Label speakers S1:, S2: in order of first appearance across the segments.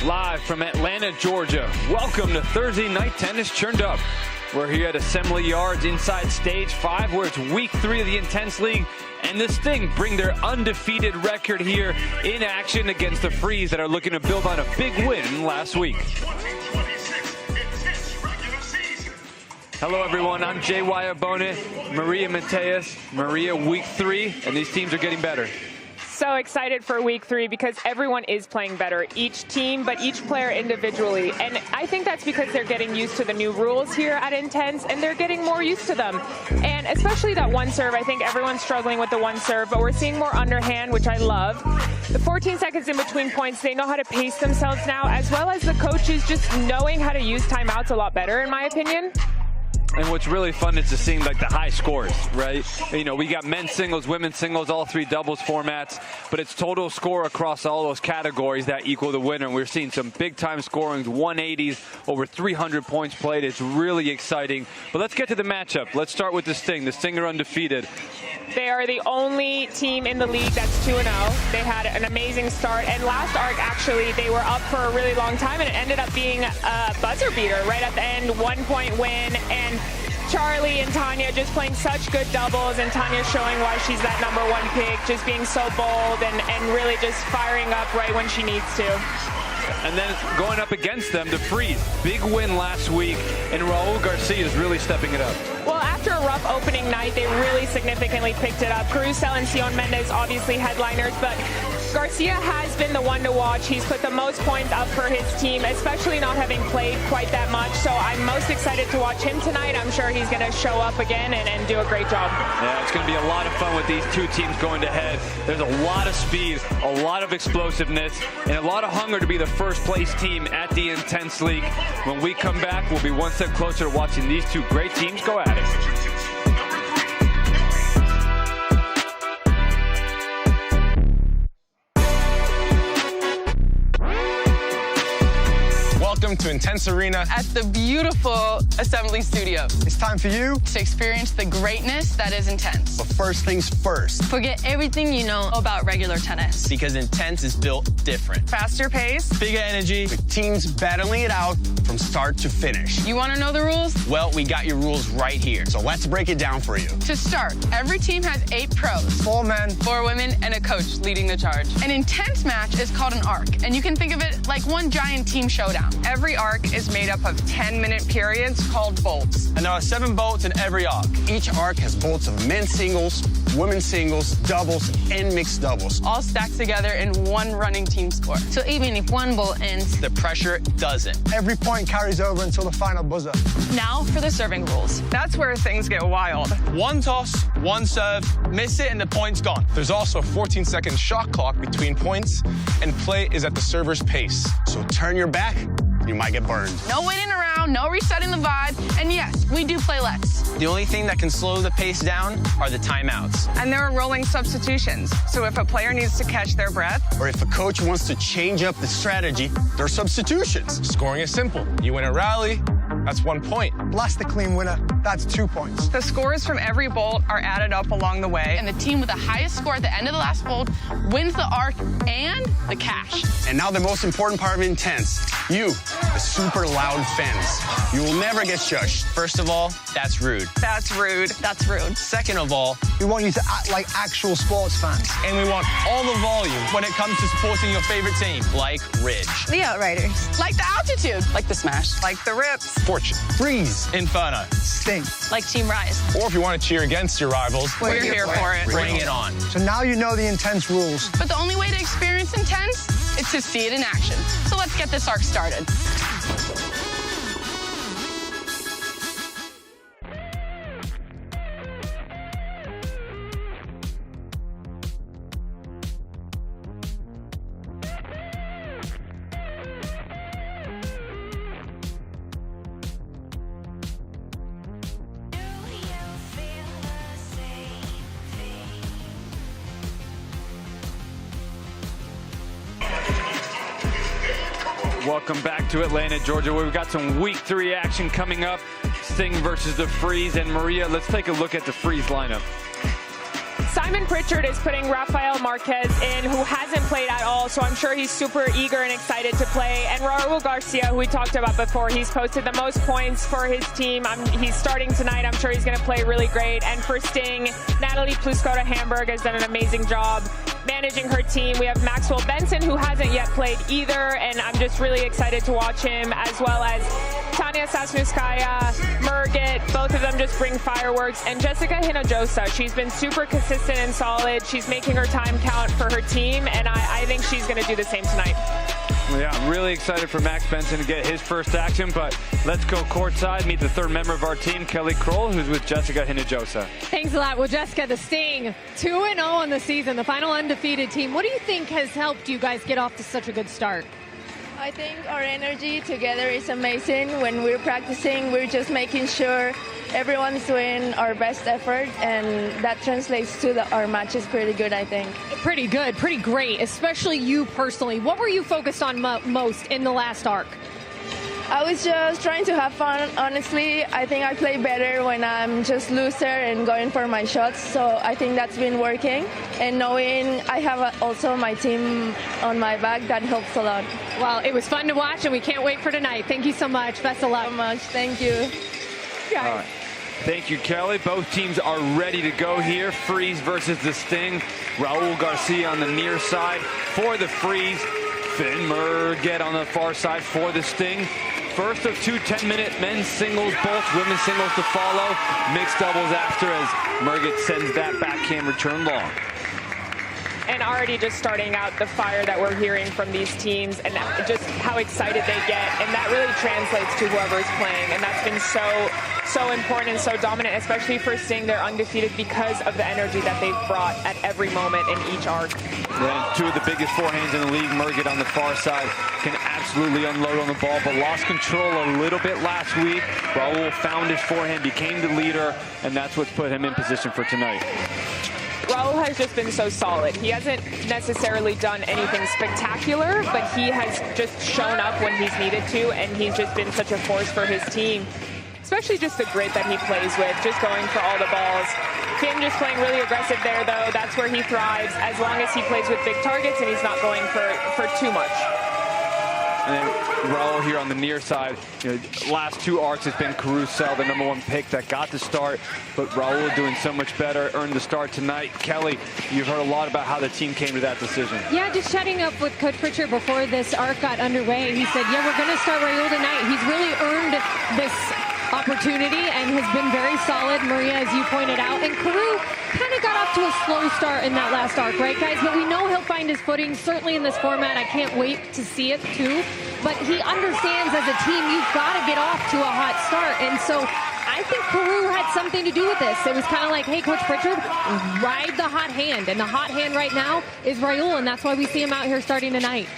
S1: Live from Atlanta, Georgia. Welcome to Thursday Night Tennis Churned Up. We're here at Assembly Yards inside Stage 5, where it's Week 3 of the Intense League. And the Sting bring their undefeated record here in action against the Freeze that are looking to build on a big win last week. Hello everyone, I'm J.Y. Abone, Maria Mateus, Maria Week 3, and these teams are getting better.
S2: So excited for Week 3 because everyone is playing better, each team, but each player individually. And I think that's because they're getting used to the new rules here at Intense, and they're getting more used to them. And especially that one serve, I think everyone's struggling with the one serve, but we're seeing more underhand, which I love. The 14 seconds in between points, they know how to pace themselves now, as well as the coaches just knowing how to use timeouts a lot better, in my opinion.
S1: And what's really fun is to see like the high scores, right? You know, we got men's singles, women's singles, all three doubles formats, but it's total score across all those categories that equal the winner. And we're seeing some big time scoring, 180s, over 300 points played. It's really exciting. But let's get to the matchup. Let's start with the Sting. The Sting are undefeated.
S2: They are the only team in the league that's 2-0. They had an amazing start, and last arc, actually, they were up for a really long time, and it ended up being a buzzer beater right at the end, 1-point win, and Charlie and Tanya just playing such good doubles, and Tanya showing why she's that #1 pick, just being so bold and really just firing up right when she needs to.
S1: And then going up against them, the Freeze. Big win last week, and Raul Garcia is really stepping it up.
S2: Well, after a rough opening night, they really significantly picked it up. Caruso and Sion Mendez obviously headliners, but Garcia has been the one to watch. He's put the most points up for his team, especially not having played quite that much. So I'm most excited to watch him tonight. I'm sure he's going to show up again and do a great job.
S1: Yeah, it's going to be a lot of fun with these two teams going to head. There's a lot of speed, a lot of explosiveness, and a lot of hunger to be the first place team at the Intense League. When we come back, we'll be one step closer to watching these two great teams go at it.
S3: Welcome to Intense Arena
S4: at the beautiful Assembly Studio.
S5: It's time for you
S4: to experience the greatness that is Intense.
S5: But first things first.
S4: Forget everything you know about regular tennis.
S6: Because Intense is built different.
S4: Faster pace.
S6: Bigger energy.
S5: With teams battling it out from start to finish.
S4: You want to know the rules?
S6: Well, we got your rules right here.
S5: So let's break it down for you.
S4: To start, every team has 8 pros.
S5: 4 men.
S4: 4 women, and a coach leading the charge. An Intense match is called an arc, and you can think of it like one giant team showdown. Every arc is made up of 10-minute periods called bolts.
S6: And there are 7 bolts in every arc.
S5: Each arc has bolts of men's singles, women's singles, doubles, and mixed doubles.
S4: All stacked together in one running team score. So even if one bolt ends,
S6: the pressure doesn't.
S5: Every point carries over until the final buzzer.
S4: Now for the serving rules. That's where things get wild.
S6: 1 toss, 1 serve, miss it, and the point's gone.
S3: There's also a 14-second shot clock between points, and play is at the server's pace.
S5: So turn your back, you might get burned.
S4: No waiting around, no resetting the vibe, and yes, we do play less.
S6: The only thing that can slow the pace down are the timeouts.
S4: And there are rolling substitutions, so if a player needs to catch their breath,
S5: or if a coach wants to change up the strategy, there are substitutions.
S3: Scoring is simple. You win a rally, that's 1 point.
S5: Blast the clean winner, that's 2 points.
S4: The scores from every bolt are added up along the way, and the team with the highest score at the end of the last bolt wins the arc and the cash.
S5: And now the most important part of Intense, you, the super loud fans. You will never get shushed.
S6: First of all, that's rude.
S4: That's rude. That's rude.
S6: Second of all,
S5: we want you to act like actual sports fans.
S6: And we want all the volume when it comes to supporting your favorite team, like Ridge.
S4: The Outriders. Like the Altitude. Like the Smash. Like the Rips.
S3: Fortune.
S5: Freeze.
S6: Inferno.
S5: Sting.
S4: Like Team Rise.
S3: Or if you want to cheer against your rivals,
S4: we're here for it.
S6: Bring it on.
S5: So now you know the Intense rules.
S4: But the only way to experience Intense is to see it in action. So let's get this arc started.
S1: Welcome back to Atlanta, Georgia, where we've got some Week 3 action coming up. Sting versus the Freeze. And Maria, let's take a look at the Freeze lineup.
S2: Simon Pritchard is putting Rafael Marquez in, who hasn't played at all, so I'm sure he's super eager and excited to play. And Raul Garcia, who we talked about before, he's posted the most points for his team. He's starting tonight. I'm sure he's going to play really great. And for Sting, Natalie Pluskota-Hamburg has done an amazing job managing her team. We have Maxwell Benson, who hasn't yet played either, and I'm just really excited to watch him, as well as Tanya Sasnouskaya, Murgit. Both of them just bring fireworks. And Jessica Hinojosa, she's been super consistent and solid. She's making her time count for her team, and I think she's going to do the same tonight.
S1: Well, yeah, I'm really excited for Max Benson to get his first action, but let's go courtside, meet the third member of our team, Kelly Kroll, who's with Jessica Hinojosa.
S7: Thanks a lot. Well, Jessica, the Sting, 2-0 on the season, the final undefeated team. What do you think has helped you guys get off to such a good start?
S8: I think our energy together is amazing. When we're practicing, we're just making sure everyone's doing our best effort, and that translates to our matches pretty good, I think.
S7: Pretty good, pretty great, especially you personally. What were you focused on most in the last arc?
S8: I was just trying to have fun, honestly. I think I play better when I'm just looser and going for my shots, so I think that's been working. And knowing I have also my team on my back, that helps a lot.
S7: Well, it was fun to watch, and we can't wait for tonight. Thank you so much. Best of luck.
S8: So much. Thank you.
S1: All right. Thank you, Kelly. Both teams are ready to go here. Freeze versus the Sting. Raul Garcia on the near side for the Freeze. Finn Murgit on the far side for the Sting. First of 2 10-minute men's singles, both women's singles to follow. Mixed doubles after, as Murgit sends that backhand return long.
S2: And already just starting out the fire that we're hearing from these teams and just how excited they get. And that really translates to whoever's playing. And that's been so important and so dominant, especially for Sting. They're undefeated because of the energy that they've brought at every moment in each arc.
S1: Yeah, 2 of the biggest forehands in the league. Murgit on the far side can absolutely unload on the ball, but lost control a little bit last week. Raul found his forehand, became the leader, and that's what's put him in position for tonight.
S2: Raul has just been so solid. He hasn't necessarily done anything spectacular, but he has just shown up when he's needed to, and he's just been such a force for his team. Especially just the grit that he plays with, just going for all the balls. Finn just playing really aggressive there, though. That's where he thrives, as long as he plays with big targets and he's not going for too much.
S1: And then Raul here on the near side. You know, last two arcs has been Carousel, the #1 pick that got the start, but Raul doing so much better, earned the start tonight. Kelly, you've heard a lot about how the team came to that decision.
S7: Yeah, just chatting up with Coach Pritchard before this arc got underway. He said, yeah, we're going to start Raul tonight. He's really earned this opportunity and has been very solid, Maria, as you pointed out. And Carew kind of got off to a slow start in that last arc, right, guys? But we know he'll find his footing, certainly in this format. I can't wait to see it, too. But he understands as a team, you've got to get off to a hot start. And so I think Carew had something to do with this. It was kind of like, hey, Coach Pritchard, ride the hot hand. And the hot hand right now is Raul, and that's why we see him out here starting tonight.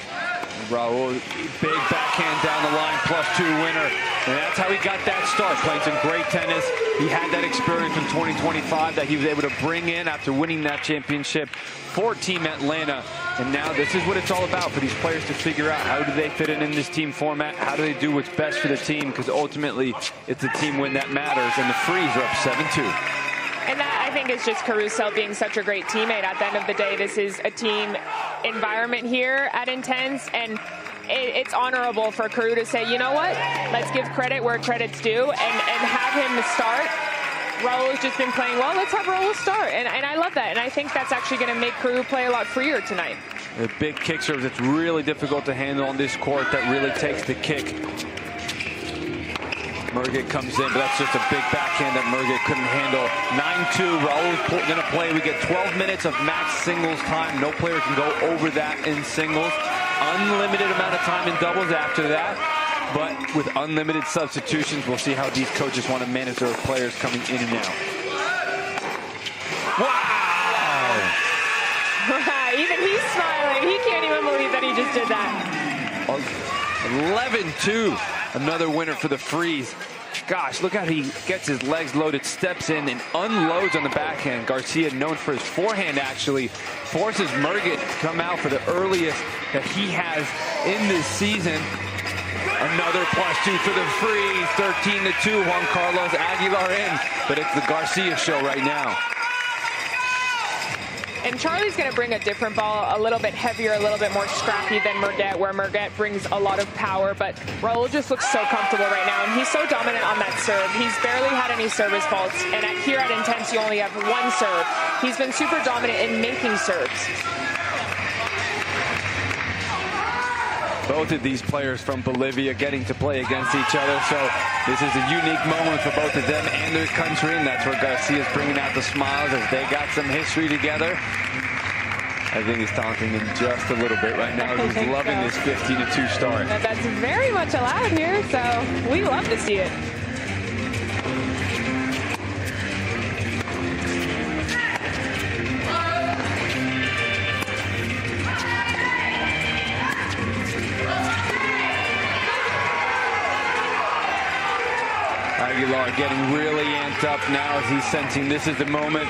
S1: Raul, big backhand down the line, +2 winner. And that's how he got that start, playing some great tennis. He had that experience from 2025 that he was able to bring in after winning that championship for Team Atlanta. And now this is what it's all about for these players to figure out, how do they fit in this team format? How do they do what's best for the team? Because ultimately, it's a team win that matters. And the Freeze are up 7-2.
S2: And that, I think, is just Carousel being such a great teammate. At the end of the day, this is a team environment here at Intense, and it's honorable for Carew to say, you know what, let's give credit where credit's due, and have him start. Raul has just been playing well. Let's have Raul start, and I love that. And I think that's actually going to make Carew play a lot freer tonight.
S1: The big kick serve that's really difficult to handle on this court that really takes the kick. Murgit comes in, but that's just a big backhand that Murgit couldn't handle. 9-2, Raul's going to play. We get 12 minutes of max singles time. No player can go over that in singles. Unlimited amount of time in doubles after that. But with unlimited substitutions, we'll see how these coaches want to manage their players coming in and out. Wow!
S2: Even he's smiling. He can't even believe that he just did that.
S1: 11-2. Another winner for the Freeze. Gosh, look how he gets his legs loaded, steps in, and unloads on the backhand. Garcia, known for his forehand, actually forces Murgit to come out for the earliest that he has in this season. Another +2 for the Freeze. 13-2. Juan Carlos Aguilar in, but it's the Garcia show right now.
S2: And Charlie's going to bring a different ball, a little bit heavier, a little bit more scrappy than Murgit, where Murgit brings a lot of power. But Raul just looks so comfortable right now, and he's so dominant on that serve. He's barely had any service faults, and here at Intense, you only have one serve. He's been super dominant in making serves.
S1: Both of these players from Bolivia getting to play against each other, so this is a unique moment for both of them and their country, and that's where Garcia's bringing out the smiles as they got some history together. I think he's taunting him just a little bit right now. He's loving this 15-2 start.
S2: That's very much allowed here, so we love to see it.
S1: Aguilar getting really amped up now as he's sensing this is the moment.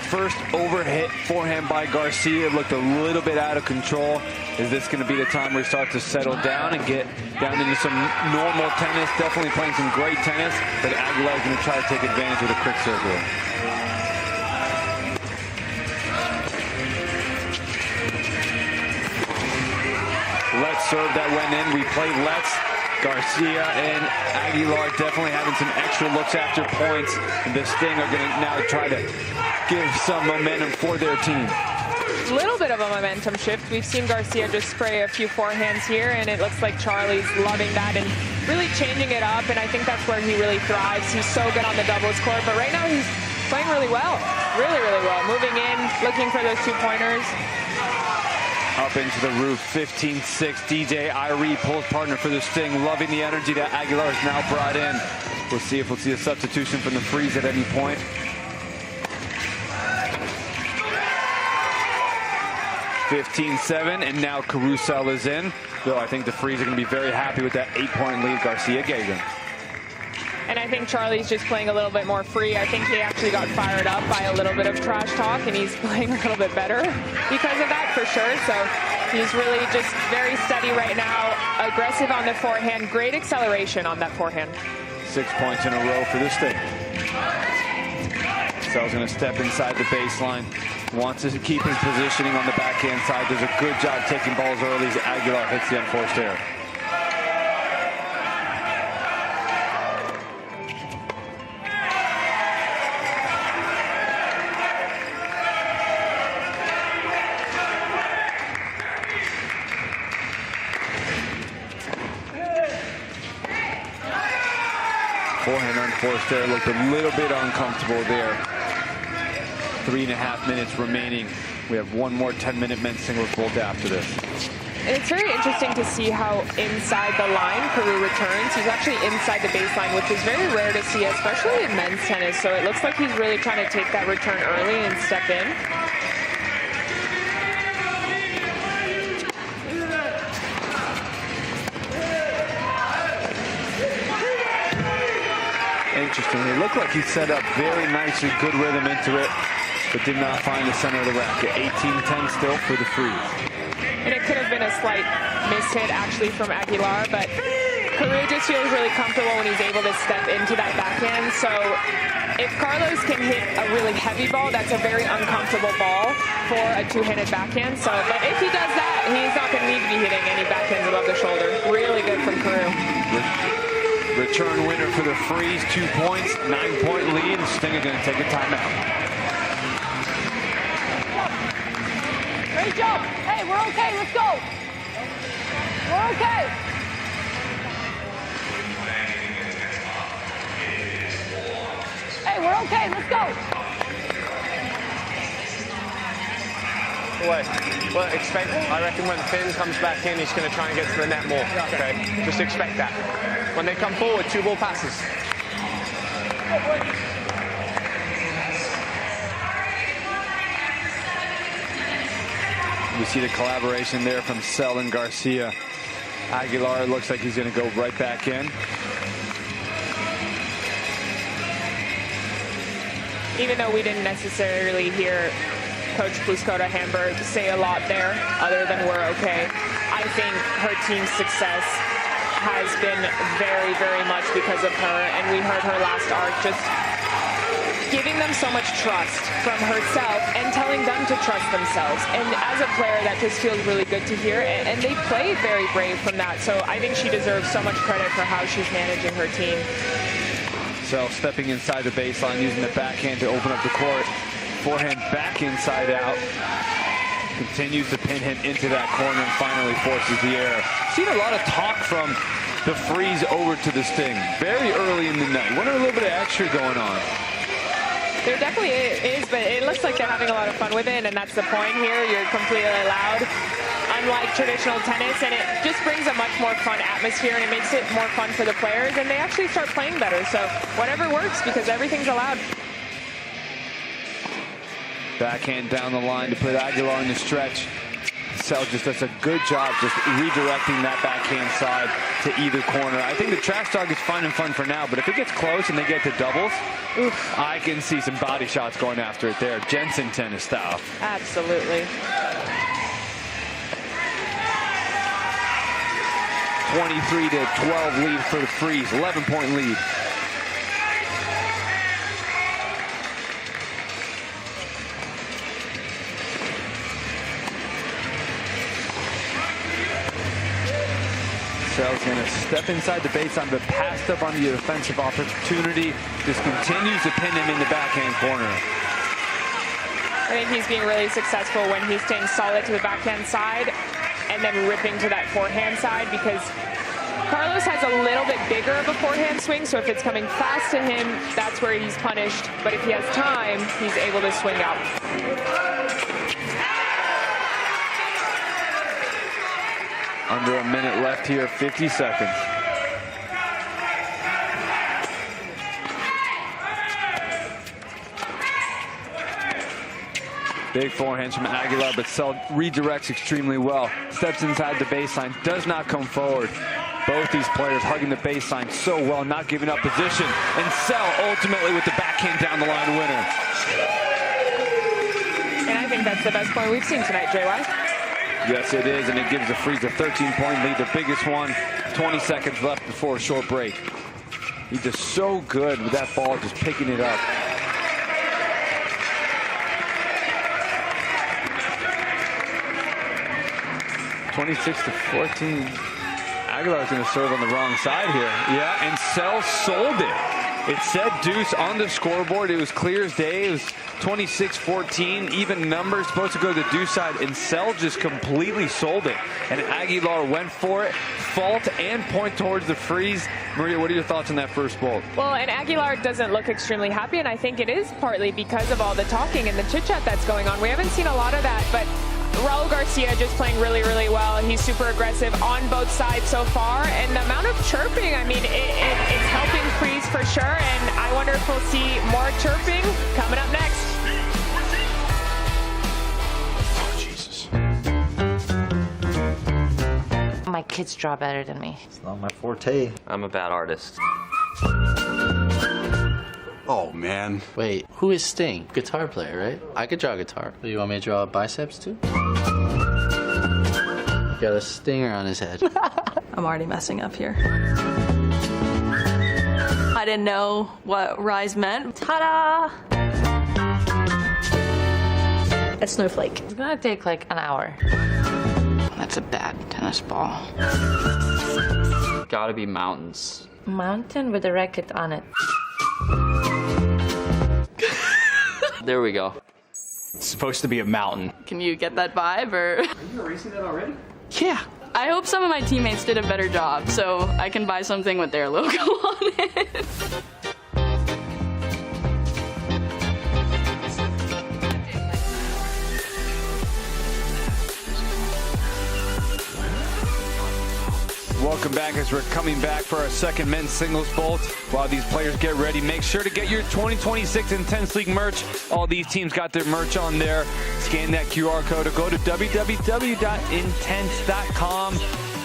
S1: First overhit forehand by Garcia. It looked a little bit out of control. Is this going to be the time where he starts to settle down and get down into some normal tennis? Definitely playing some great tennis, but Aguilar's going to try to take advantage with a quick serve here. Let's serve that went in. We played Let's. Garcia and Aguilar definitely having some extra looks after points. And the Sting are going to now try to give some momentum for their team.
S2: A little bit of a momentum shift. We've seen Garcia just spray a few forehands here, and it looks like Charlie's loving that and really changing it up, and I think that's where he really thrives. He's so good on the doubles court, but right now he's playing really well. Really, really well. Moving in, looking for those 2-pointers.
S1: Up into the roof, 15-6. DJ Irie pulls partner for the Sting. Loving the energy that Aguilar has now brought in. We'll see if we'll see a substitution from the Freeze at any point. (15-7), and now Carousel is in. Though I think the Freeze are going to be very happy with that 8-point lead Garcia gave them.
S2: And I think Charlie's just playing a little bit more free. I think he actually got fired up by a little bit of trash talk, and he's playing a little bit better because of that, for sure. So he's really just very steady right now, aggressive on the forehand, great acceleration on that forehand.
S1: 6 points in a row for this thing. Sel's going to step inside the baseline. Wants to keep his positioning on the backhand side. Does a good job taking balls early as Aguilar hits the unforced error. Forehand unforced error looked a little bit uncomfortable there. 3.5 minutes remaining. We have one more 10-minute men's singles vault after this.
S2: And it's very interesting to see how inside the line Carew returns. He's actually inside the baseline, which is very rare to see, especially in men's tennis. So it looks like he's really trying to take that return early and step in.
S1: Interesting. It looked like he set up very nicely, good rhythm into it, but did not find the center of the racket. 18-10 still for the freeze.
S2: And it could have been a slight mishit actually from Aguilar, but Carew just feels really comfortable when he's able to step into that backhand. So if Carlos can hit a really heavy ball, that's a very uncomfortable ball for a two-handed backhand. So, but if he does that, he's not going to need to be hitting any backhands above the shoulder. Really good from Carew.
S1: Return winner for the freeze, 2 points, 9-point lead. Stinger going to take a timeout.
S9: Great job. Hey, we're okay. Let's go. We're okay. Hey, we're okay. Let's go.
S3: Well, expect, I reckon when Finn comes back in, he's going to try and get to the net more. Okay, just expect that. When they come forward, 2 ball passes.
S1: We see the collaboration there from Sel and Garcia. Aguilar looks like he's going to go right back in.
S2: Even though we didn't necessarily hear Coach Pluskota Hamburg say a lot there, other than we're okay, I think her team's success has been very, very much because of her. And we heard her last arc just giving them so much trust from herself and telling them to trust themselves. And as a player, that just feels really good to hear. And they played very brave from that. So I think she deserves so much credit for how she's managing her team.
S1: So stepping inside the baseline, using the backhand to open up the court. Forehand back inside out. Continues to pin him into that corner and finally forces the error. Seen a lot of talk from the freeze over to the Sting very early in the night. Wonder a little bit of extra going on.
S2: There definitely is, but it looks like they're having a lot of fun with it, and that's the point here. You're completely allowed, unlike traditional tennis, and it just brings a much more fun atmosphere, and it makes it more fun for the players, and they actually start playing better. So whatever works, because everything's allowed.
S1: Backhand down the line to put Aguilar in the stretch. Sel just does a good job just redirecting that backhand side to either corner. I think the trash talk is fun and fun for now, but if it gets close and they get to doubles, oof, I can see some body shots going after it there. Jensen tennis style.
S2: Absolutely.
S1: 23-12 lead for the freeze, 11-point lead. Sel's going to step inside the baseline, but passed up on the offensive opportunity. Just continues to pin him in the backhand corner.
S2: I think he's being really successful when he's staying solid to the backhand side and then ripping to that forehand side, because Carlos has a little bit bigger of a forehand swing, so if it's coming fast to him, that's where he's punished. But if he has time, he's able to swing out.
S1: Under a minute left here, 50 seconds. Big forehands from Aguilar, but Sel redirects extremely well. Steps inside the baseline, does not come forward. Both these players hugging the baseline so well, not giving up position. And Sell ultimately with the backhand down the line winner.
S2: And I think that's the best point we've seen tonight, JY.
S1: Yes, it is, and it gives the Freeze a 13-point lead, the biggest one. 20 seconds left before a short break. He's just so good with that ball, just picking it up. (26-14). Aguilar's going to serve on the wrong side here. Yeah, and Sell sold it. It said deuce on the scoreboard. It was clear as day. It was 26-14, even numbers, supposed to go to the deuce side, and Sell just completely sold it. And Aguilar went for it, fault and point towards the Freeze. Maria, what are your thoughts on that first bolt?
S2: Well, and Aguilar doesn't look extremely happy, and I think it is partly because of all the talking and the chit-chat that's going on. We haven't seen a lot of that, but Raul Garcia just playing really, really well. He's super aggressive on both sides so far, and the amount of chirping, I mean, it's helping Freeze for sure, and I wonder if we'll see more chirping coming up next.
S10: Oh, Jesus.
S11: My kids draw better than me.
S12: It's not my forte.
S13: I'm a bad artist.
S12: Oh, man.
S14: Wait, who is Sting? Guitar player, right? I could draw guitar. You want me to draw biceps too? Got a stinger on his head.
S15: I'm already messing up here. I didn't know what rise meant. Ta-da! A snowflake.
S11: It's gonna take like an hour. That's a bad tennis ball.
S13: Gotta be mountains.
S11: Mountain with a racket on it.
S13: There we go.
S6: It's supposed to be a mountain.
S15: Can you get that vibe, or?
S6: Are you erasing that already?
S15: Yeah. I hope some of my teammates did a better job, so I can buy something with their logo on it.
S1: Welcome back as we're coming back for our second men's singles bolt. While these players get ready, make sure to get your 2026 Intense League merch. All these teams got their merch on there. Scan that QR code or go to www.intense.com.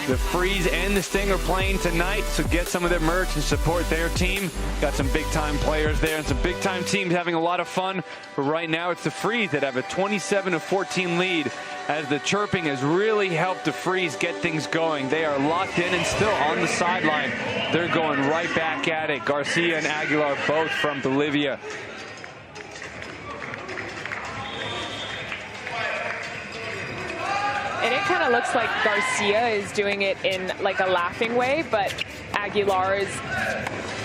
S1: The Freeze and the Sting are playing tonight, so get some of their merch and support their team. Got some big-time players there and some big-time teams having a lot of fun. But right now, it's the Freeze that have a 27-14 lead, as the chirping has really helped the Freeze get things going. They are locked in and still on the sideline. They're going right back at it. Garcia and Aguilar both from Bolivia.
S2: And it kind of looks like Garcia is doing it in like a laughing way, but Aguilar is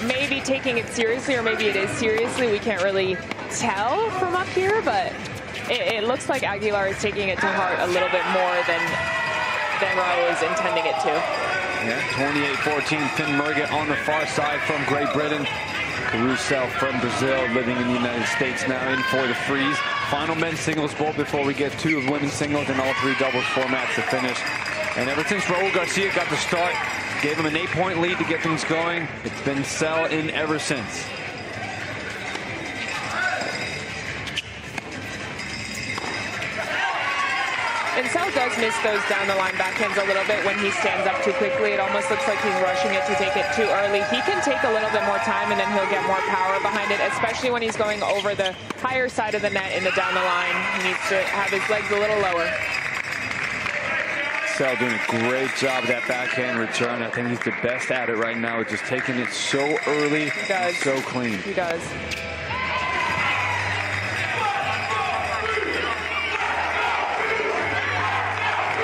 S2: maybe taking it seriously, or maybe it is seriously. We can't really tell from up here, but it looks like Aguilar is taking it to heart a little bit more than Raul is intending it to.
S1: Yeah, 28-14, Finn Murgett on the far side from Great Britain. Caruso from Brazil, living in the United States now, in for the Freeze. Final men's singles bolt before we get two of women's singles and all three doubles formats to finish. And ever since Raul Garcia got the start, gave him an 8-point lead to get things going, it's been Sell in ever since.
S2: And Sell does miss those down the line backhands a little bit when he stands up too quickly. It almost looks like he's rushing it to take it too early. He can take a little bit more time, and then he'll get more power behind it, especially when he's going over the higher side of the net in the down the line. He needs to have his legs a little lower.
S1: Sell doing a great job of that backhand return. I think he's the best at it right now, just taking it so early,
S2: he does.
S1: So clean.
S2: He does.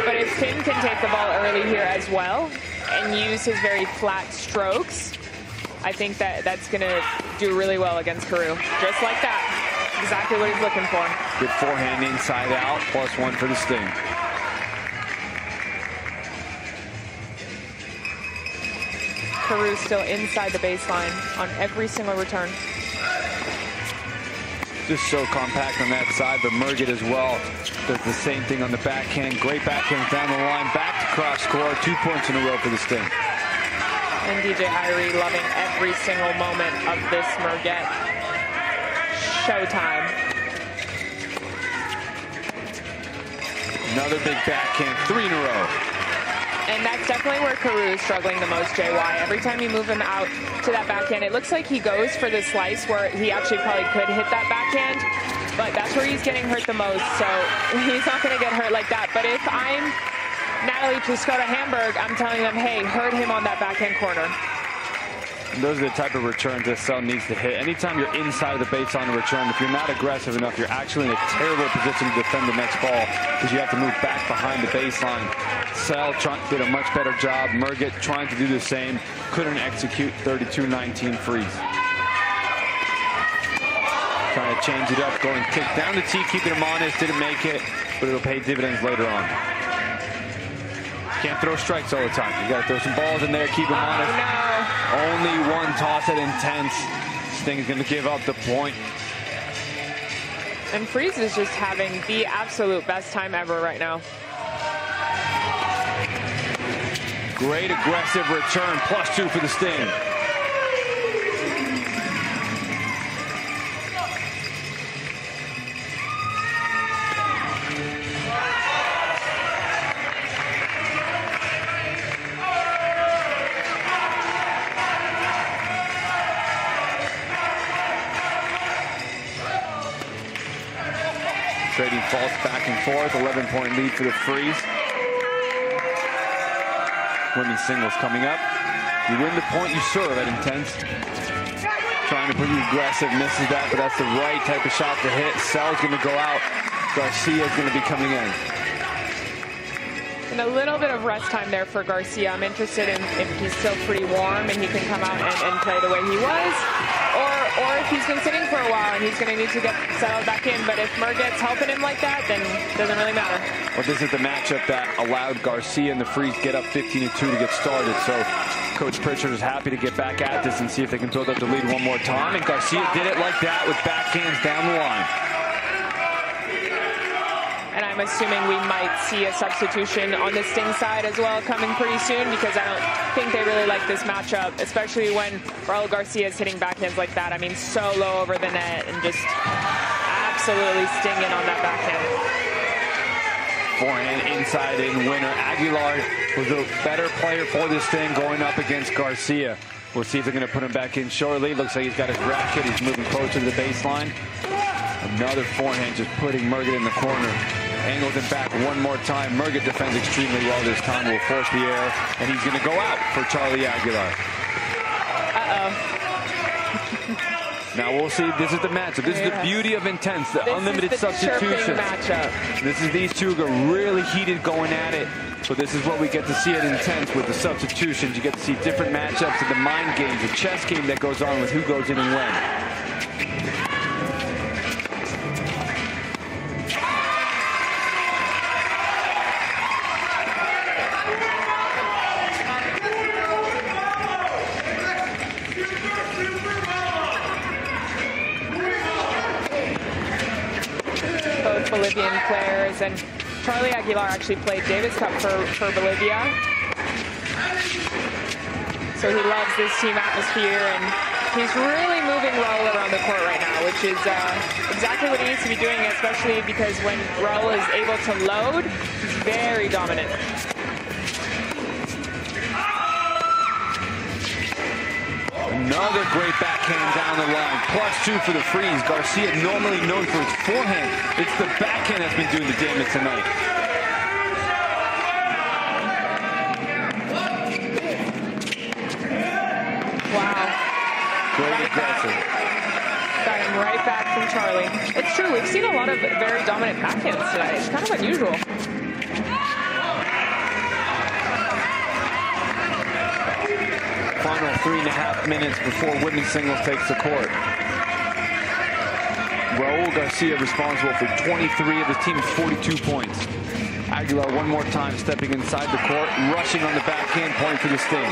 S2: But if Finn can take the ball early here as well and use his very flat strokes, I think that's going to do really well against Carew. Just like that. Exactly what he's looking for.
S1: Good forehand inside out, +1 for the Sting.
S2: Carew still inside the baseline on every single return.
S1: Just so compact on that side, but Murgett as well does the same thing on the backhand. Great backhand down the line, back to cross score. 2 points in a row for the Sting.
S2: And DJ Irie loving every single moment of this Murgett. Showtime.
S1: Another big backhand, 3 in a row.
S2: And that's definitely where Carew is struggling the most, JY. Every time you move him out to that backhand, it looks like he goes for the slice where he actually probably could hit that backhand, but that's where he's getting hurt the most, so he's not going to get hurt like that. But if I'm Natalie Piscota-Hamburg, I'm telling them, hey, hurt him on that backhand corner.
S1: And those are the type of returns that Sell needs to hit. Anytime you're inside of the baseline return, if you're not aggressive enough, you're actually in a terrible position to defend the next ball because you have to move back behind the baseline. Sell did a much better job. Murgit trying to do the same. Couldn't execute. 32-19 freeze. Trying to change it up. Going kick down the tee, keeping him honest. Didn't make it, but it'll pay dividends later on. Can't throw strikes all the time. You got to throw some balls in there, keep him honest.
S2: No.
S1: Only one toss at Intense. Sting's going to give up the point.
S2: And Freeze is just having the absolute best time ever right now.
S1: Great aggressive return, +2 for the Sting. Trading faults back and forth, 11-point lead for the Freeze. Women's singles coming up. You win the point, you serve at Intense. Trying to be aggressive, misses that, but that's the right type of shot to hit. Sell's going to go out. Garcia's going to be coming in.
S2: And a little bit of rest time there for Garcia. I'm interested in if he's still pretty warm and he can come out and play the way he was, or if he's been sitting for a while and he's going to need to get settled back in. But if Murgit's helping him like that, then it doesn't really matter.
S1: Well, this is the matchup that allowed Garcia and the Freeze get up 15-2 to get started. So Coach Pritchard is happy to get back at this and see if they can build up the lead one more time. And Garcia did it like that with backhands down the line.
S2: And I'm assuming we might see a substitution on the Sting side as well coming pretty soon, because I don't think they really like this matchup, especially when Raul Garcia is hitting backhands like that. I mean, so low over the net and just absolutely stinging on that backhand.
S1: Forehand inside in winner. Aguilar was a better player for this Sting going up against Garcia. We'll see if they're going to put him back in shortly. Looks like he's got his racket. He's moving closer to the baseline. Another forehand just putting Murgit in the corner. Angles him back one more time. Murgit defends extremely well this time. Will force the error, and he's going to go out for Charlie Aguilar. Now we'll see. This is the matchup. This is the beauty of Intense, the unlimited substitutions. This is these two go really heated going at it. So this is what we get to see at Intense with the substitutions. You get to see different matchups and the mind games, the chess game that goes on with who goes in and when.
S2: Bolivian players, and Charlie Aguilar actually played Davis Cup for Bolivia, so he loves this team atmosphere, and he's really moving Raul around the court right now, which is exactly what he needs to be doing, especially because when Raul is able to load, he's very dominant.
S1: Another great backhand down the line. +2 for the Freeze. Garcia normally known for his forehand. It's the backhand that's been doing the damage tonight.
S2: Wow.
S1: Great aggressive.
S2: Got him right back from Charlie. It's true, we've seen a lot of very dominant backhands tonight. It's kind of unusual.
S1: Final 3.5 minutes before women's singles takes the court. Raul Garcia responsible for 23 of his team's 42 points. Aguilar one more time stepping inside the court, rushing on the backhand point for the Sting.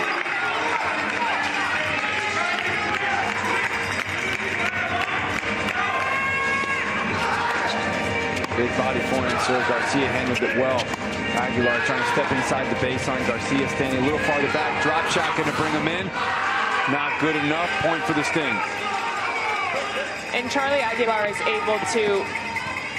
S1: Big body forehand serve. Garcia handled it well. Aguilar trying to step inside the baseline. Garcia standing a little farther back. Drop shot going to bring him in. Not good enough. Point for the Sting.
S2: And Charlie Aguilar is able to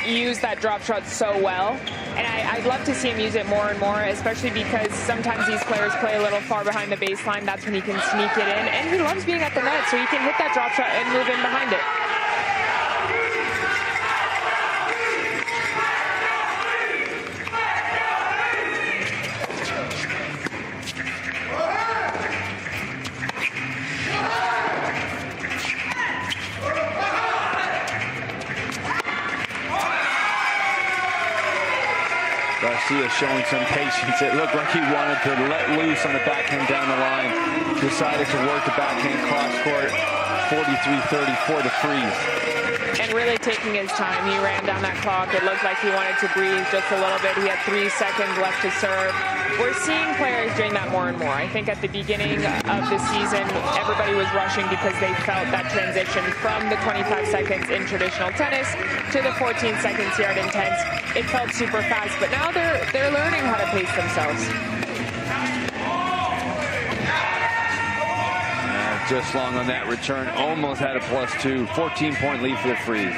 S2: use that drop shot so well. And I'd love to see him use it more and more, especially because sometimes these players play a little far behind the baseline. That's when he can sneak it in. And he loves being at the net, so he can hit that drop shot and move in behind it.
S1: Garcia showing some patience. It looked like he wanted to let loose on the backhand down the line. Decided to work the backhand cross court. 43-30 for the freeze.
S2: And really taking his time. He ran down that clock. It looked like he wanted to breathe just a little bit. He had 3 seconds left to serve. We're seeing players doing that more and more. I think at the beginning of the season, everybody was rushing because they felt that transition from the 25 seconds in traditional tennis to the 14 seconds here at Intense. It felt super fast, but now they're learning how to pace themselves.
S1: Just long on that return, almost had a +2, 14-point lead for the freeze.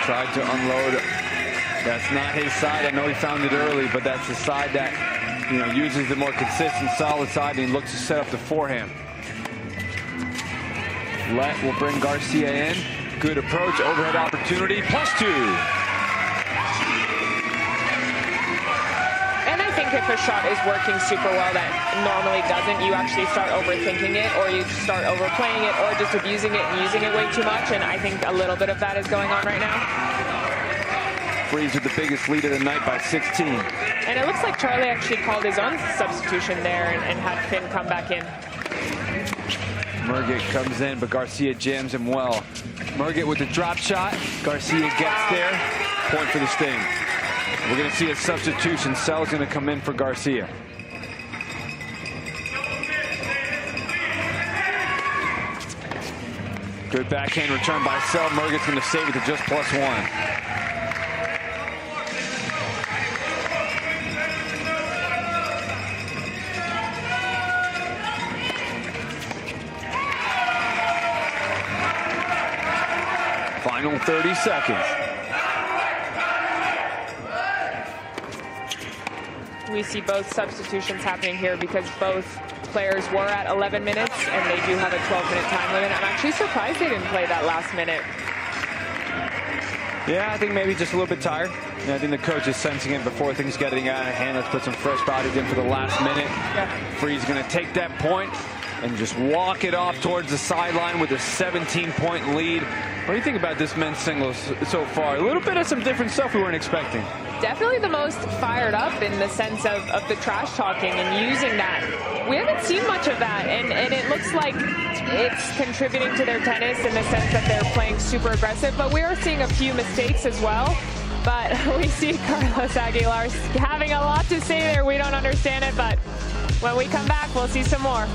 S1: Tried to unload. That's not his side. I know he found it early, but that's the side that, you know, uses the more consistent, solid side, and he looks to set up the forehand. Let will bring Garcia in. Good approach, overhead opportunity, +2.
S2: If a shot is working super well that normally doesn't, you actually start overthinking it, or you start overplaying it, or just abusing it and using it way too much, and I think a little bit of that is going on right now.
S1: Freeze with the biggest lead of the night by 16.
S2: And it looks like Charlie actually called his own substitution there and had Finn come back in.
S1: Merget comes in, but Garcia jams him well. Merget with the drop shot. Garcia gets there. Point for the Sting. We're going to see a substitution. Sell's going to come in for Garcia. Good backhand return by Sell. Merget's going to save it to just +1. Final 30 seconds.
S2: We see both substitutions happening here because both players were at 11 minutes and they do have a 12-minute time limit. I'm actually surprised they didn't play that last minute.
S1: Yeah, I think maybe just a little bit tired. I think the coach is sensing it before things getting out of hand. Let's put some fresh bodies in for the last minute.
S2: Yeah.
S1: Freeze going to take that point and just walk it off towards the sideline with a 17-point lead. What do you think about this men's singles so far? A little bit of some different stuff we weren't expecting.
S2: Definitely the most fired up in the sense of the trash talking and using that. We haven't seen much of that, and it looks like it's contributing to their tennis in the sense that they're playing super aggressive, but we are seeing a few mistakes as well. But we see Carlos Aguilar having a lot to say there. We don't understand it, but when we come back, we'll see some more.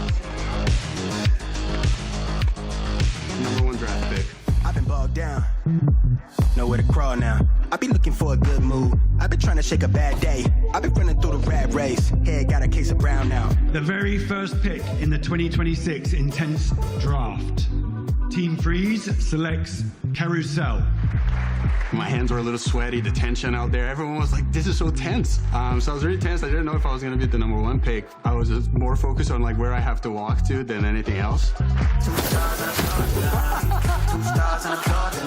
S5: #1 draft pick.
S16: I've been bogged down. Nowhere to crawl now. I be looking for a good mood. I've been trying to shake a bad day. I've been running through the rat race. Head got a case of brown now.
S17: The very first pick in the 2026 Intense draft. Team Freeze selects Carousel.
S5: My hands were a little sweaty, the tension out there. Everyone was like, this is so tense. So I was really tense. I didn't know if I was going to be the #1 pick. I was just more focused on like where I have to walk to than anything else.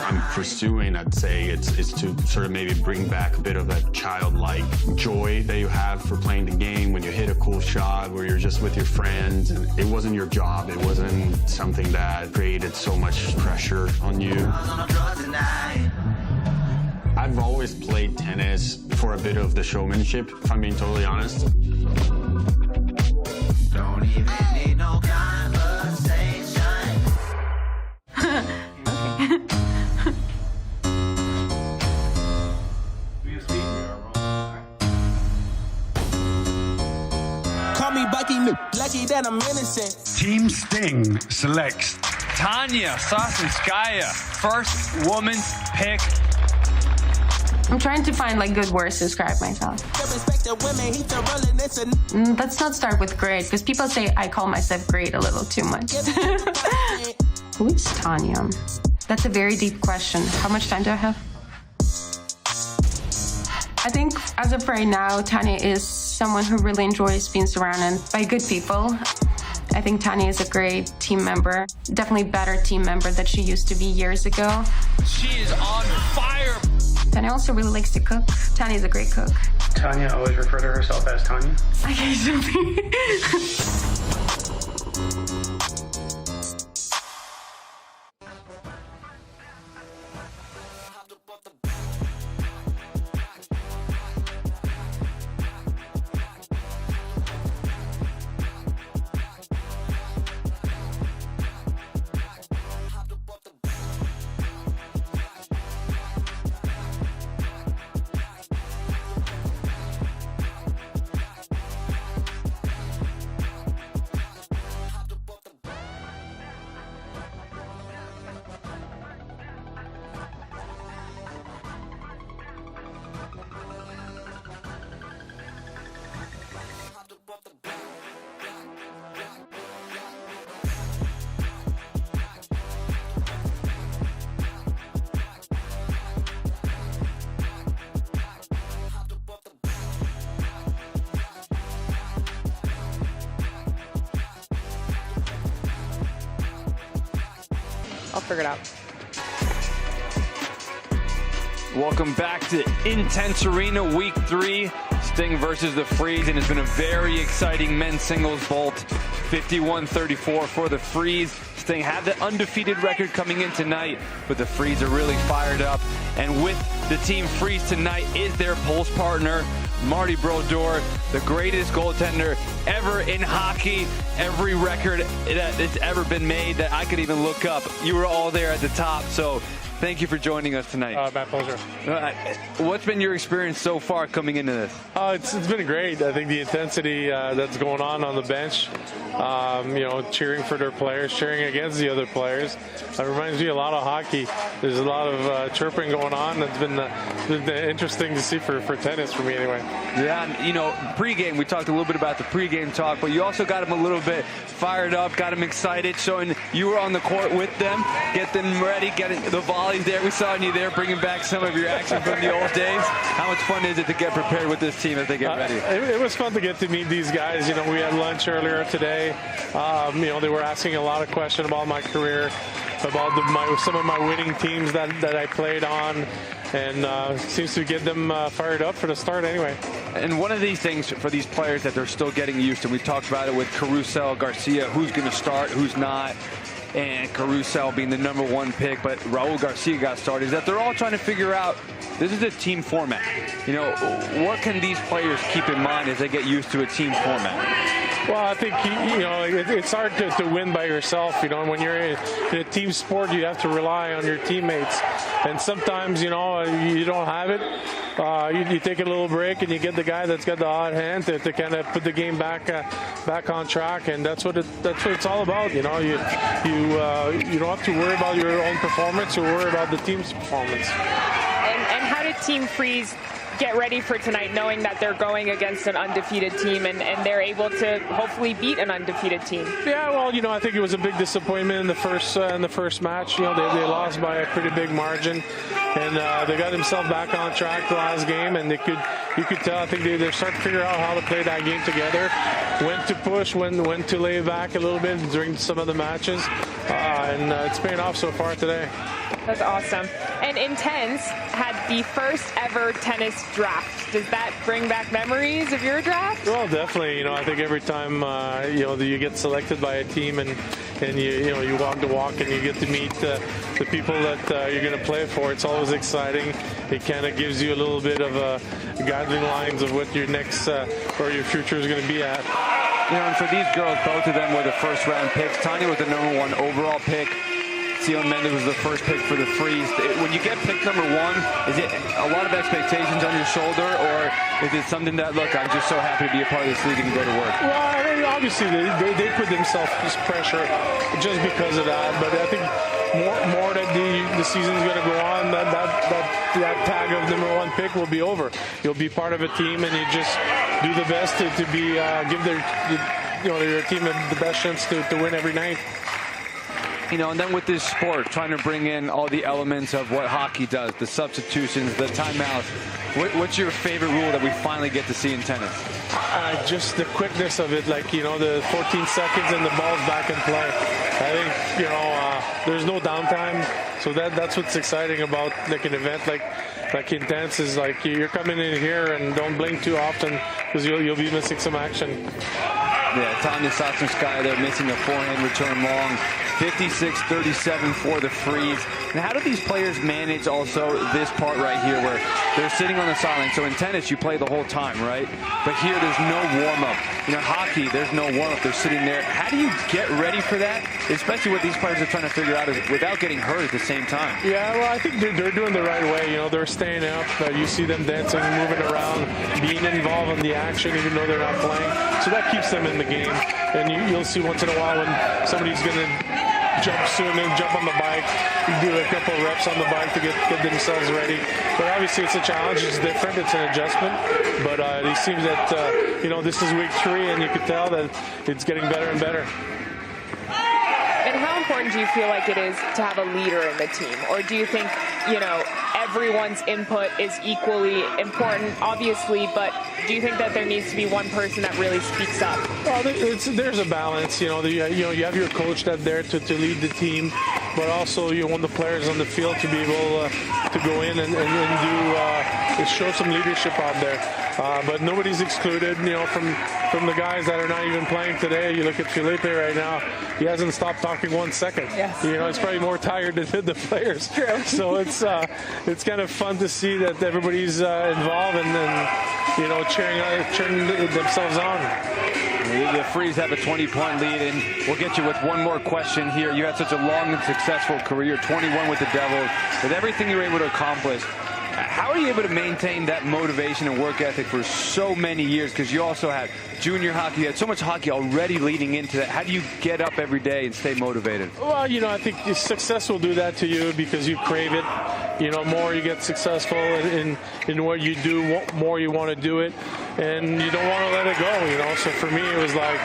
S5: I'm pursuing, I'd say, it's to sort of maybe bring back a bit of that childlike joy that you have for playing the game when you hit a cool shot where you're just with your friends. And it wasn't your job. It wasn't something that created so much pressure on you. I've always played tennis for a bit of the showmanship, if I'm being totally honest. Don't even need no conversation.
S16: Call me Bucky, lucky that I'm innocent.
S17: Team Sting selects
S1: Tanya Sasinskaya, first woman pick.
S18: I'm trying to find like good words to describe myself. Let's not start with great, because people say I call myself great a little too much. Who is Tanya? That's a very deep question. How much time do I have? I think as of right now, Tanya is someone who really enjoys being surrounded by good people. I think Tanya is a great team member, definitely better team member than she used to be years ago.
S6: She is on fire.
S18: Tanya also really likes to cook. Tanya is a great cook.
S19: Tanya always refer to herself as Tanya?
S18: Occasionally.
S2: I'll figure it out.
S1: Welcome back to Intense Arena Week 3. Sting versus the Freeze, and it's been a very exciting men's singles vault. 51-34 for the Freeze. Sting had the undefeated record coming in tonight, but the Freeze are really fired up. And with the Team Freeze tonight is their Pulse partner, Marty Brodeur, the greatest goaltender ever in hockey. Every record that has ever been made that I could even look up, you were all there at the top. So thank you for joining us tonight.
S20: My pleasure.
S1: What's been your experience so far coming into this?
S20: It's been great. I think the intensity that's going on the bench, cheering for their players, cheering against the other players, reminds me a lot of hockey. There's a lot of chirping going on. It's been interesting to see for tennis, for me anyway.
S1: Yeah, and, pregame, we talked a little bit about the pregame talk, but you also got them a little bit fired up, got them excited, showing you were on the court with them, get them ready, getting the volleys there. We saw you there bringing back some of your action from the old days. How much fun is it to get prepared with this team as they get ready?
S20: It was fun to get to meet these guys. We had lunch earlier today. They were asking a lot of questions about my career, about some of my winning teams that I played on, and seems to get them fired up for the start anyway.
S1: And one of these things for these players that they're still getting used to, we talked about it with Caruso, Garcia, who's going to start, who's not, and Caruso being the #1 pick, but Raul Garcia got started, is that they're all trying to figure out, this is a team format. What can these players keep in mind as they get used to a team format?
S20: Well, I think, it's hard to win by yourself. When you're in a team sport, you have to rely on your teammates. And sometimes, you don't have it. You take a little break and you get the guy that's got the hot hand to kind of put the game back on track. And that's what it's all about. You don't have to worry about your own performance. You worry about the team's performance.
S2: And how did Team Freeze get ready for tonight, knowing that they're going against an undefeated team and they're able to hopefully beat an undefeated team?
S20: Yeah, well, I think it was a big disappointment in the first match. They lost by a pretty big margin, and they got themselves back on track the last game, and you could tell, I think they're starting to figure out how to play that game together, when to push, when to lay back a little bit during some of the matches, and it's paying off so far today.
S2: That's awesome. And Intense had the first ever tennis draft. Does that bring back memories of your draft?
S20: Well, definitely. I think every time you get selected by a team and you walk the walk and you get to meet the people that you're going to play for, it's always exciting. It kind of gives you a little bit of guiding lines of what your next or your future is going to be at.
S1: And for these girls, both of them were the first round picks. Tanya was the #1 overall pick. Sion Mendes was the first pick for the Freeze. When you get pick number 1, is it a lot of expectations on your shoulder, or is it something that, look, I'm just so happy to be a part of this league and go to work?
S20: Well, I mean, obviously they put themselves this pressure just because of that, but I think more that the season's going to go on, that tag of number 1 pick will be over. You'll be part of a team, and you just do the best to be give your team the best chance to win every night.
S1: You know, and then with this sport, trying to bring in all the elements of what hockey does, the substitutions, the timeouts. What's your favorite rule that we finally get to see in tennis?
S20: Just the quickness of it, like, you know, the 14 seconds and the ball's back in play. I think, you know, there's no downtime, so that's what's exciting about like an event like Intense is like you're coming in here and don't blink too often because you'll be missing some action.
S1: Yeah, Tanya Sotsinskaya there missing a forehand return long. 56-37 for the Freeze. And how do these players manage also this part right here where they're sitting on the sideline? So in tennis, you play the whole time, right? But here, there's no warm-up. You know, hockey, there's no warm-up. They're sitting there. How do you get ready for that? Especially what these players are trying to figure out is without getting hurt at the same time.
S20: Yeah, well, I think they're doing the right way. You know, they're staying up. You see them dancing, moving around, being involved in the action even though they're not playing. So that keeps them in the game. And you'll see once in a while when somebody's going to jump soon and jump on the bike, do a couple of reps on the bike to get themselves ready. But obviously it's a challenge, it's different, it's an adjustment. But it seems that, you know, this is week 3 and you can tell that it's getting better and better.
S2: And how important do you feel like it is to have a leader in the team? Or do you think, you know, everyone's input is equally important, obviously, but do you think that there needs to be one person that really speaks up?
S20: Well, there's a balance. You know, you have your coach that's there to lead the team, but also you want the players on the field to be able to go in and do show some leadership out there. But nobody's excluded, you know, from the guys that are not even playing today. You look at Felipe right now; he hasn't stopped talking 1 second. Yes. You know, he's probably more tired than the players.
S2: True.
S20: So it's kind of fun to see that everybody's involved and you know, cheering themselves on.
S1: The Freeze have a 20-point lead, and we'll get you with one more question here. You had such a long and successful career, 21 with the Devils, with everything you were able to accomplish. How are you able to maintain that motivation and work ethic for so many years? Because you also had junior hockey, you had so much hockey already leading into that. How do you get up every day and stay motivated?
S20: Well, you know, I think success will do that to you because you crave it. You know, more you get successful in what you do, more you want to do it, and you don't want to let it go, you know. So for me, it was like,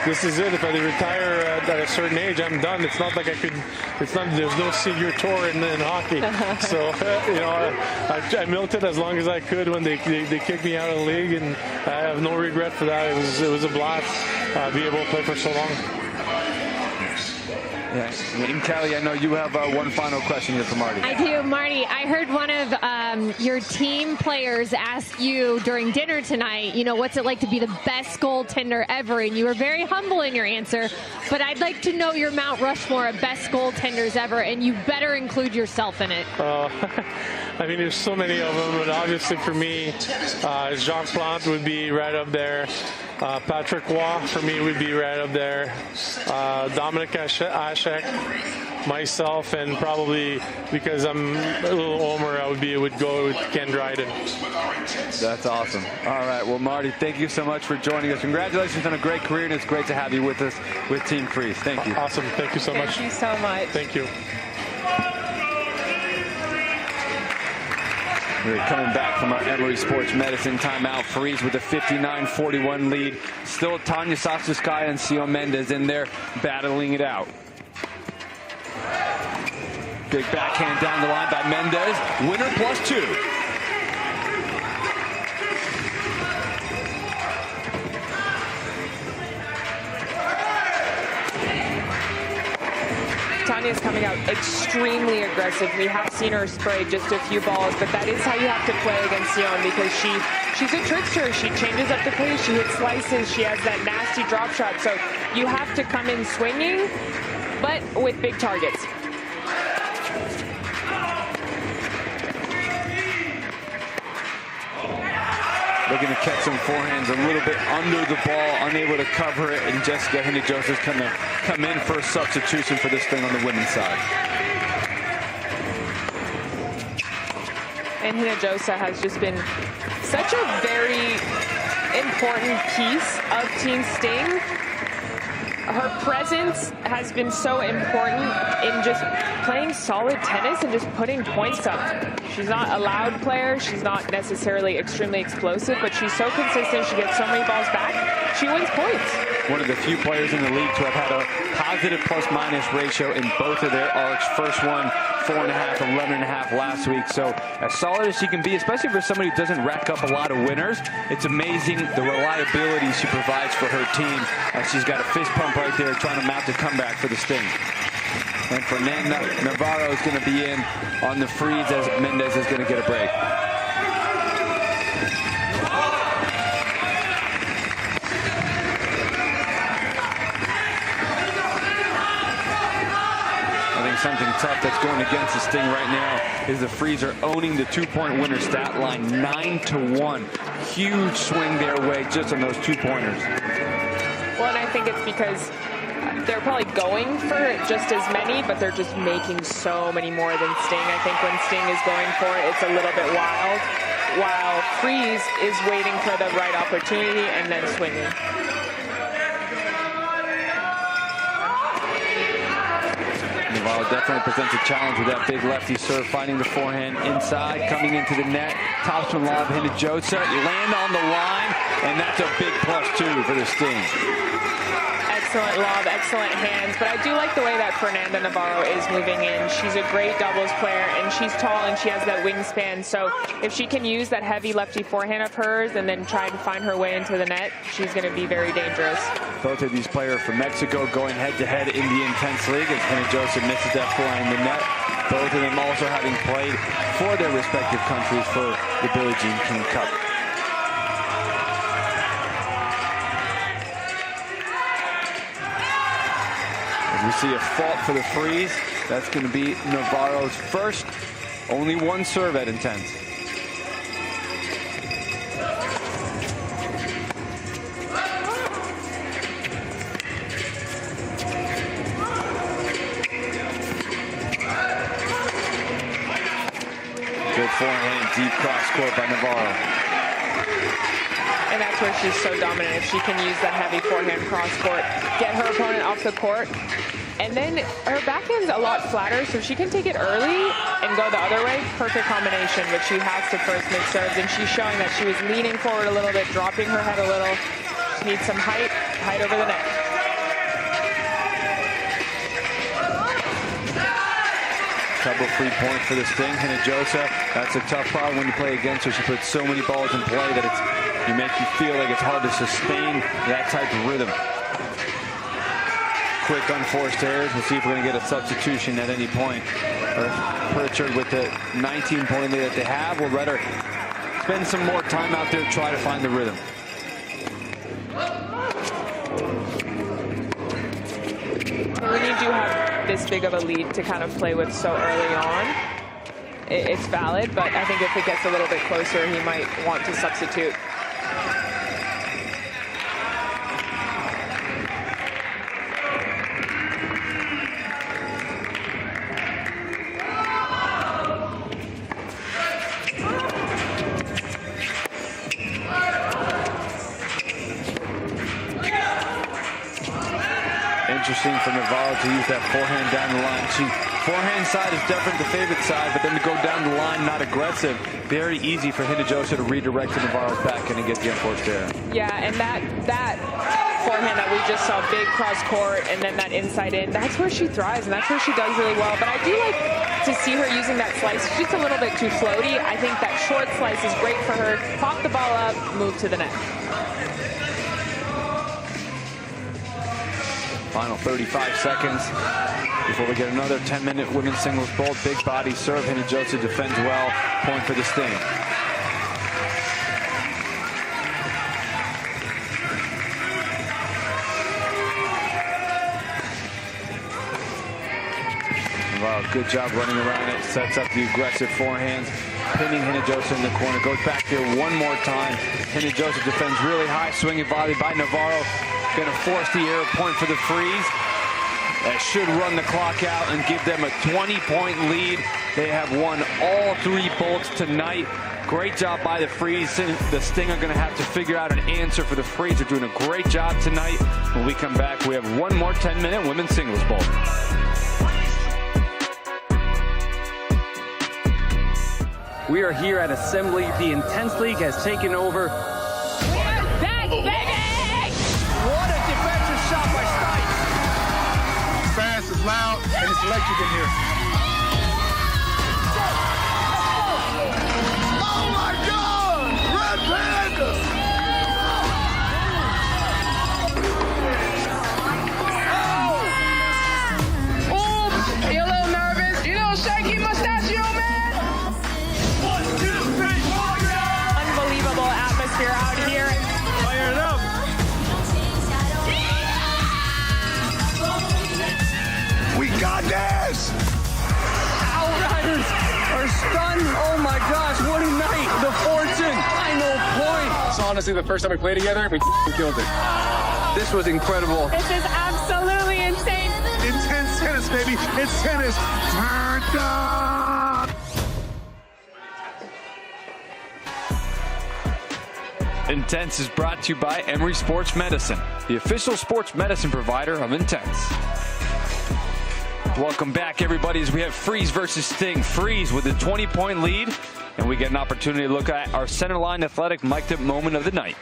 S20: this is it. If I retire at a certain age, I'm done. It's not like I could, there's no senior tour in hockey. So, you know, I milked it as long as I could when they kicked me out of the league, and I have no regret for that. It was a blast be able to play for so long.
S1: Yeah, Kelly, I know you have one final question here for Marty.
S7: I do, Marty. I heard one of your team players ask you during dinner tonight, you know, what's it like to be the best goaltender ever? And you were very humble in your answer, but I'd like to know your Mount Rushmore of best goaltenders ever, and you better include yourself in it.
S20: I mean, there's so many of them, but obviously for me, Jacques Plante would be right up there. Patrick Roy, for me, would be right up there. Dominic Hasek, myself, and probably because I'm a little older, I would go with Ken Dryden.
S1: That's awesome. All right, well, Marty, thank you so much for joining us. Congratulations on a great career, and it's great to have you with us with Team Freeze. Thank you.
S20: Awesome. Thank you so much.
S2: Thank you so much.
S20: Thank you.
S1: We're coming back from our Emory Sports Medicine timeout. Freeze with a 59-41 lead. Still Tanya Sotsinskaya and Sion Mendes in there battling it out. Big backhand down the line by Mendes. Winner +2.
S2: Tanya's coming out extremely aggressive. We have seen her spray just a few balls, but that is how you have to play against Sion because she's a trickster. She changes up the pace. She hits slices. She has that nasty drop shot. So you have to come in swinging, but with big targets.
S1: looking to catch some forehands a little bit under the ball, unable to cover it, and Jessica Hinojosa's going to come in for a substitution for this thing on the women's side.
S2: And Hinojosa has just been such a very important piece of Team Sting. Her presence has been so important in just playing solid tennis and just putting points up. She's not a loud player. She's not necessarily extremely explosive, but she's so consistent. She gets so many balls back. She wins points.
S1: One of the few players in the league to have had a positive plus-minus ratio in both of their arcs. First one, 4.5, 11.5 last week. So as solid as she can be, especially for somebody who doesn't rack up a lot of winners, it's amazing the reliability she provides for her team. And she's got a fist pump right there trying to mount a comeback for the Sting. And Fernanda Navarro is going to be in on the freeze as Mendez is going to get a break. Something tough that's going against the Sting right now is the Freezer owning the 2-point winner stat line 9-1. Huge swing their way just on those 2-pointers.
S2: Well, and I think it's because they're probably going for just as many, but they're just making so many more than Sting. I think when Sting is going for it, it's a little bit wild, while Freeze is waiting for the right opportunity and then swinging.
S1: Navarro definitely presents a challenge with that big lefty serve, finding the forehand inside, coming into the net. Topspin lob, Hinojosa, land on the line, and that's a big +2 for the Sting.
S2: Excellent lob, excellent hands, but I do like the way that Fernanda Navarro is moving in. She's a great doubles player, and she's tall, and she has that wingspan, so if she can use that heavy lefty forehand of hers and then try to find her way into the net, she's going to be very dangerous.
S1: Both of these players from Mexico going head-to-head in the Intense League as Hinojosa misses that forehand in the net. Both of them also having played for their respective countries for the Billie Jean King Cup. We see a fault for the freeze. That's going to be Navarro's first. Only one serve at Intense. Good forehand, deep cross court by Navarro.
S2: And that's where she's so dominant. If she can use that heavy forehand cross court, get her opponent off the court, and then her backhand's a lot flatter, so she can take it early and go the other way. Perfect combination, but she has to first make serves, and she's showing that she was leaning forward a little bit, dropping her head a little. She needs some height over the net.
S1: Double free point for the Sting. Hinojosa, that's a tough problem when you play against her. She puts so many balls in play that you make you feel like it's hard to sustain that type of rhythm. Quick unforced errors. We'll see if we're going to get a substitution at any point. Pritchard with the 19-point lead that they have will let her spend some more time out there, try to find the rhythm.
S2: When you do have this big of a lead to kind of play with so early on, it's valid, but I think if it gets a little bit closer, he might want to substitute.
S1: Interesting for Navarro to use that forehand down the line. Forehand side is definitely the favorite side, but then to go down the line, not aggressive. Very easy for Hinojosa to redirect to Navarro's backhand and get the unforced error.
S2: Yeah, and that forehand that we just saw, big cross court, and then that inside in, that's where she thrives, and that's where she does really well. But I do like to see her using that slice. She's just a little bit too floaty. I think that short slice is great for her. Pop the ball up, move to the net.
S1: Final 35 seconds before we get another 10-minute women's singles ball. Big body serve. Hinojosa defends well. Point for the Sting. Wow, good job running around it. Sets up the aggressive forehands. pinning Hinojosa in the corner. Goes back there one more time. Hinojosa defends really high, swinging volley by Navarro. Going to force the error point for the Freeze. That should run the clock out and give them a 20-point lead. They have won all 3 bolts tonight. Great job by the Freeze. The Sting are going to have to figure out an answer for the Freeze. They're doing a great job tonight. When we come back, we have one more 10-minute women's singles bolt.
S21: We are here at Assembly. The Intense League has taken over.
S9: Back, baby!
S22: What a defensive shot by Stites. It's fast, it's loud, and it's electric in here. Oh my God! Red Panda!
S9: Oh, you a little nervous? You little shaky mustachio, man? 1, 2, 3, 4, yeah!
S2: Unbelievable atmosphere out here.
S22: Fire it up! We got this!
S21: Outriders are stunned. Oh my gosh, what a night. The Fortune, final point.
S22: It's honestly the first time we played together, we killed it.
S21: This was incredible.
S2: This is absolutely insane.
S22: Intense tennis, baby. It's tennis. Turned up.
S1: Intense is brought to you by Emory Sports Medicine, the official sports medicine provider of Intense. Welcome back, everybody, as we have Freeze versus Sting. Freeze with a 20-point lead, and we get an opportunity to look at our centerline athletic mic'd up moment of the night.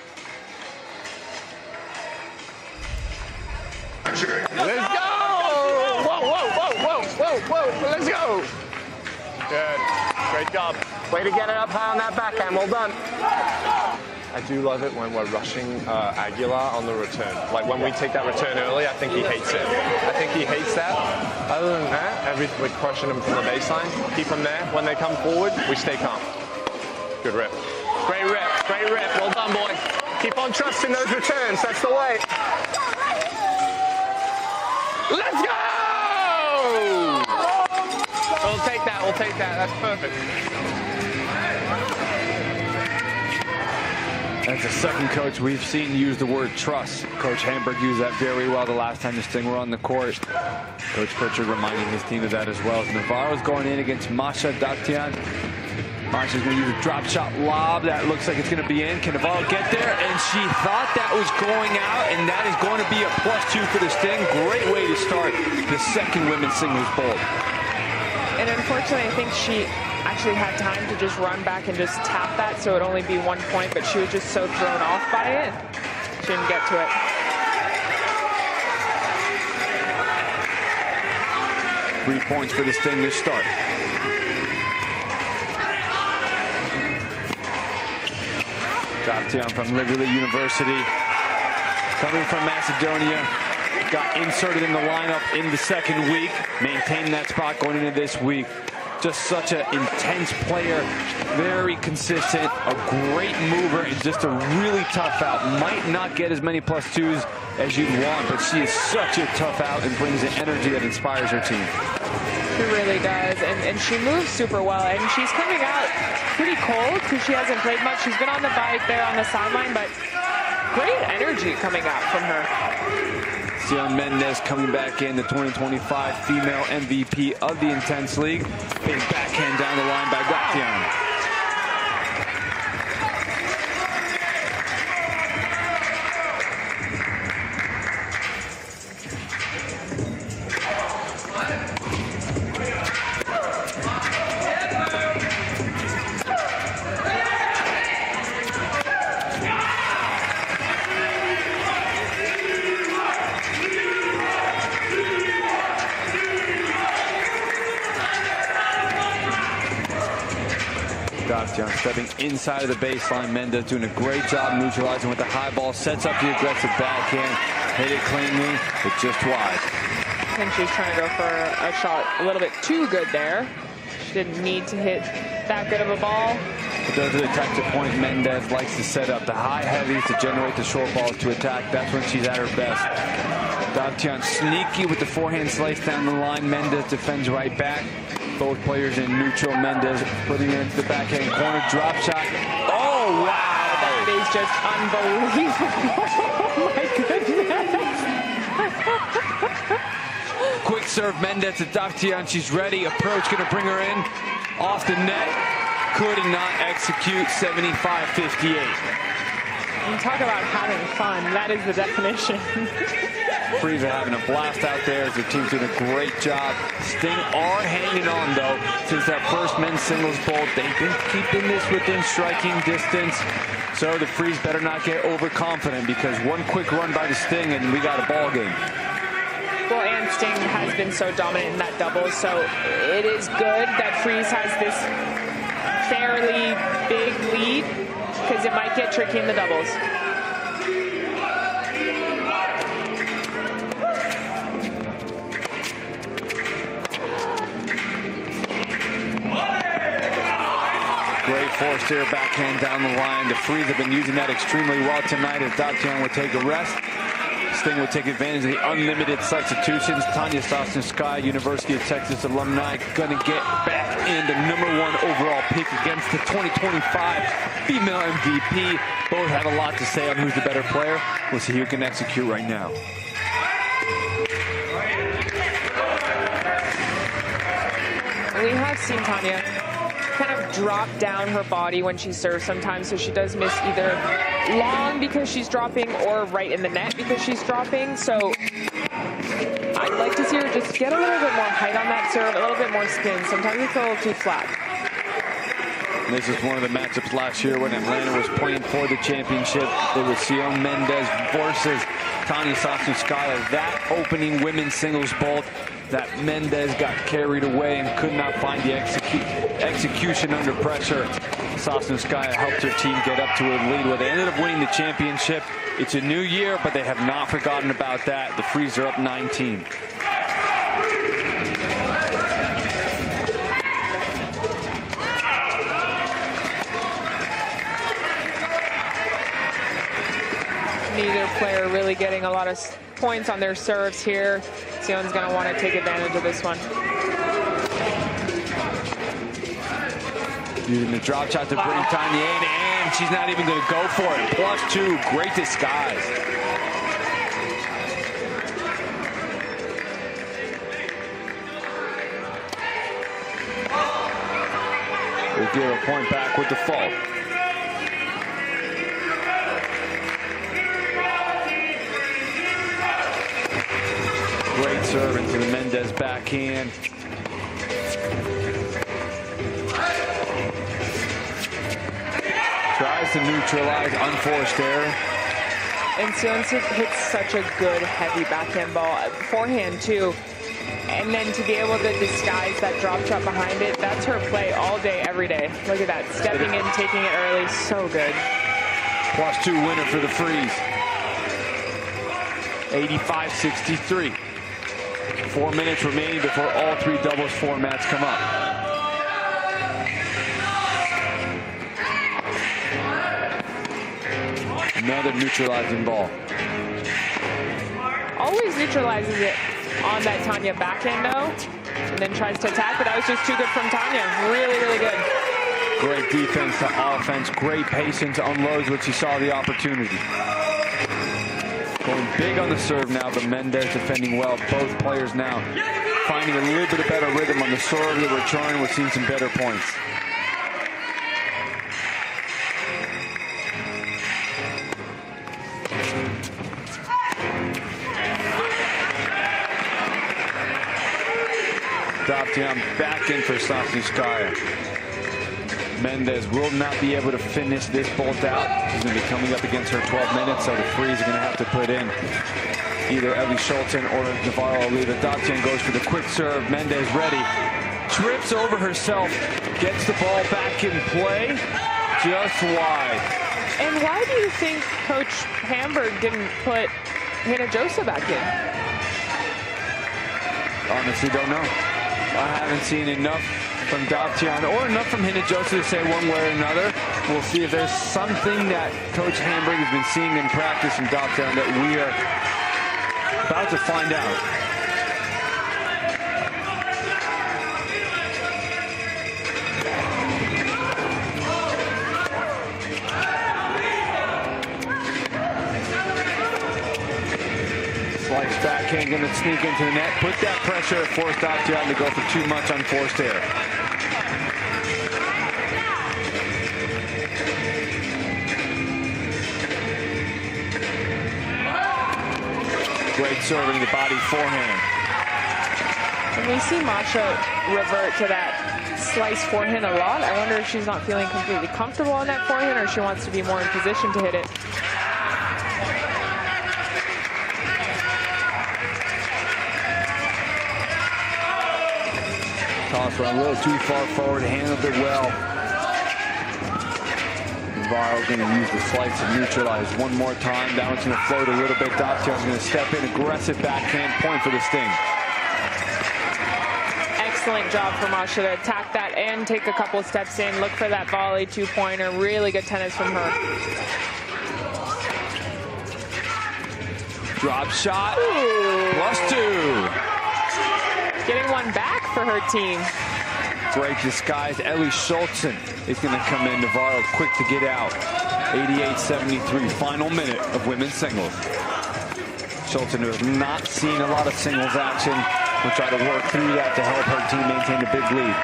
S3: Let's go! Whoa, whoa, whoa, whoa, whoa, whoa, let's go! Good, great job. Way to get it up high on that backhand, well done. I do love it when we're rushing Aguilar on the return. Like when we take that return early, I think he hates it. I think he hates that. Other than that, we're crushing him from the baseline. Keep them there. When they come forward, we stay calm. Good rip. Great rip, great rip. Well done, boy. Keep on trusting those returns. That's the way. Let's go! We'll take that, we'll take that. That's perfect.
S1: That's the second coach we've seen use the word trust. Coach Hamburg used that very well the last time the Sting were on the court. Coach Pritchard reminding his team of that as well. As Navarro's going in against Masha Daktian. Masha's going to use a drop shot lob. That looks like it's going to be in. Can Navarro get there? And she thought that was going out, and that is going to be a +2 for the Sting. Great way to start the second women's singles bowl.
S2: And unfortunately, I think she actually had time to just run back and just tap that, so it'd only be 1 point, but she was just so thrown off by it. She didn't get to it.
S1: Three points for the Sting to start. Daktian from Liberty University, coming from Macedonia, got inserted in the lineup in the second week, maintained that spot going into this week. Just such an intense player, very consistent, a great mover, and just a really tough out. Might not get as many +2s as you'd want, but she is such a tough out and brings the energy that inspires her team.
S2: She really does, and she moves super well, and she's coming out pretty cold because she hasn't played much. She's been on the bike there on the sideline, but great energy coming out from her.
S1: Sion Mendez coming back in, the 2025 female MVP of the Intense League. Big backhand down the line by Daktian. Daktian stepping inside of the baseline. Mendez doing a great job neutralizing with the high ball. Sets up the aggressive backhand. Hit it cleanly, but just wide.
S2: I think she's trying to go for a shot a little bit too good there. She didn't need to hit that good of a ball.
S1: But those are the types of points Mendez likes to set up. The high heavies to generate the short balls to attack. That's when she's at her best. Daktian sneaky with the forehand slice down the line. Mendez defends right back. Both players in neutral. Mendez putting it into the backhand corner. Drop shot. Oh, wow.
S2: That is just unbelievable. Oh, my goodness.
S1: Quick serve, Mendez to Daptian. She's ready. Approach, going to bring her in. Off the net. Could not execute. 75-58.
S2: And talk about having fun. That is the definition.
S1: Freeze are having a blast out there as the team's doing a great job. Sting are hanging on, though, since that first men's singles bolt. They've been keeping this within striking distance. So the Freeze better not get overconfident, because one quick run by the Sting and we got a ball game.
S2: Well, and Sting has been so dominant in that double, so it is good that Freeze has this fairly big lead, because it might get tricky in the doubles.
S1: Great force here, backhand down the line. The Freeze have been using that extremely well tonight as Daptian would take a rest. Sting would take advantage of the unlimited substitutions. Tanya Sosnskaya, University of Texas alumni, gonna get back in the #1 overall pick against the 2025 female MVP. Both have a lot to say on who's the better player. We'll see who can execute right now.
S2: We have seen Tanya kind of drop down her body when she serves sometimes, so she does miss either long because she's dropping or right in the net because she's dropping. So I'd like to see her just get a little bit more height on that serve, a little bit more spin. Sometimes it's a little too flat.
S1: This is one of the matchups last year when Atlanta was playing for the championship. It was Sion Mendez versus Tanya Sosnskaya. That opening women's singles bolt that Mendez got carried away and could not find the execution under pressure. Sosnskaya helped her team get up to a lead where they ended up winning the championship. It's a new year, but they have not forgotten about that. The Freeze are up 19.
S2: Neither player really getting a lot of points on their serves here. Sion's going to want to take advantage of this one.
S1: Using the drop shot to bring Tanya in, and she's not even going to go for it. +2, great disguise. We'll give a point back with the fault. Great serve into the Mendez backhand. Tries to neutralize, unforced error.
S2: And Sion hits such a good heavy backhand ball, forehand too. And then to be able to disguise that drop shot behind it, that's her play all day, every day. Look at that, stepping in, taking it early, so good.
S1: +2 winner for the Freeze. 85-63. 4 minutes remaining before all 3 doubles formats come up. Another neutralizing ball.
S2: Always neutralizes it on that Tanya backhand though, and then tries to attack, but that was just too good from Tanya. Really, really good.
S1: Great defense to offense, great patience, unloads when she saw the opportunity. Going big on the serve now, but Mendez defending well. Both players now finding a little bit of better rhythm on the serve, the return. We're seeing some better points. Daptian back in for Sosnskaya. Mendez will not be able to finish this bolt out. He's going to be coming up against her 12 minutes, so the Freeze are going to have to put in either Ellie Schulten or Navarro Oliva. Daptian goes for the quick serve. Mendez ready. Trips over herself. Gets the ball back in play. Just wide.
S2: And why do you think Coach Hamburg didn't put Hinojosa back in?
S1: Honestly, don't know. I haven't seen enough from Daptian or enough from Hinojosa to say one way or another. We'll see if there's something that Coach Hamburg has been seeing in practice from Daptian that we are about to find out. backhand going to sneak into the net, put that pressure, force Daptian to go for too much unforced error. Great serving the body forehand.
S2: And we see Masha revert to that slice forehand a lot. I wonder if she's not feeling completely comfortable on that forehand or she wants to be more in position to hit it.
S1: Toss run a little too far forward, handled it well. Navarro going to use the slice to neutralize one more time. That one's going to float a little bit. Daptian's going to step in, aggressive backhand, point for the sting.
S2: Excellent job for Masha to attack that and take a couple of steps in. Look for that volley two-pointer. Really good tennis from her.
S1: Drop shot. +2.
S2: Getting one back for her team.
S1: Great disguise. Ellie Schultzen is going to come in. Navarro quick to get out. 88-73, final minute of women's singles. Schultzen, who has not seen a lot of singles action, will try to work through that to help her team maintain a big lead.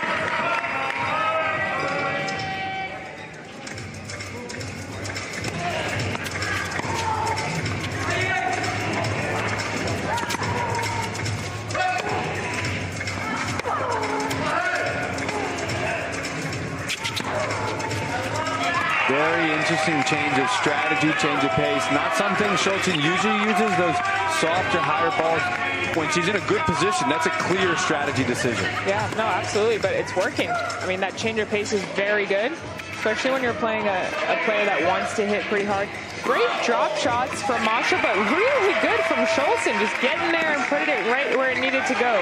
S1: Very interesting change of strategy, change of pace. Not something Schultzen usually uses, those softer, higher balls. When she's in a good position, that's a clear strategy decision.
S2: Yeah, no, absolutely, but it's working. I mean, that change of pace is very good, especially when you're playing a player that wants to hit pretty hard. Great drop shots from Masha, but really good from Schultzen, just getting there and putting it right where it needed to go.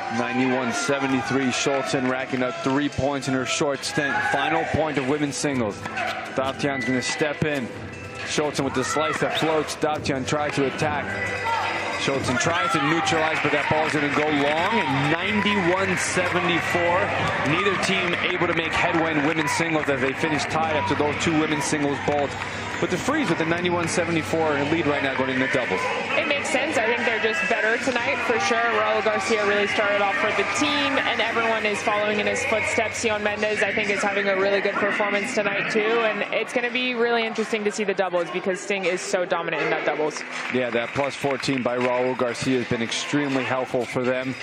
S1: 91-73, Schultzen racking up 3 points in her short stint. Final point of women's singles. Daptian's going to step in. Schultzen with the slice that floats. Daptian tries to attack. Schultzen tries to neutralize, but that ball's going to go long. And 91-74. Neither team able to make headway in women's singles as they finish tied after those two women's singles balls. But the Freeze with the 91-74 lead right now going into doubles.
S2: It makes sense. I think they're just better tonight for sure. Raul Garcia really started off for the team, and everyone is following in his footsteps. Sion Mendez, I think, is having a really good performance tonight too, and it's going to be really interesting to see the doubles because Sting is so dominant in that doubles.
S1: Yeah, that +14 by Raul Garcia has been extremely helpful for them.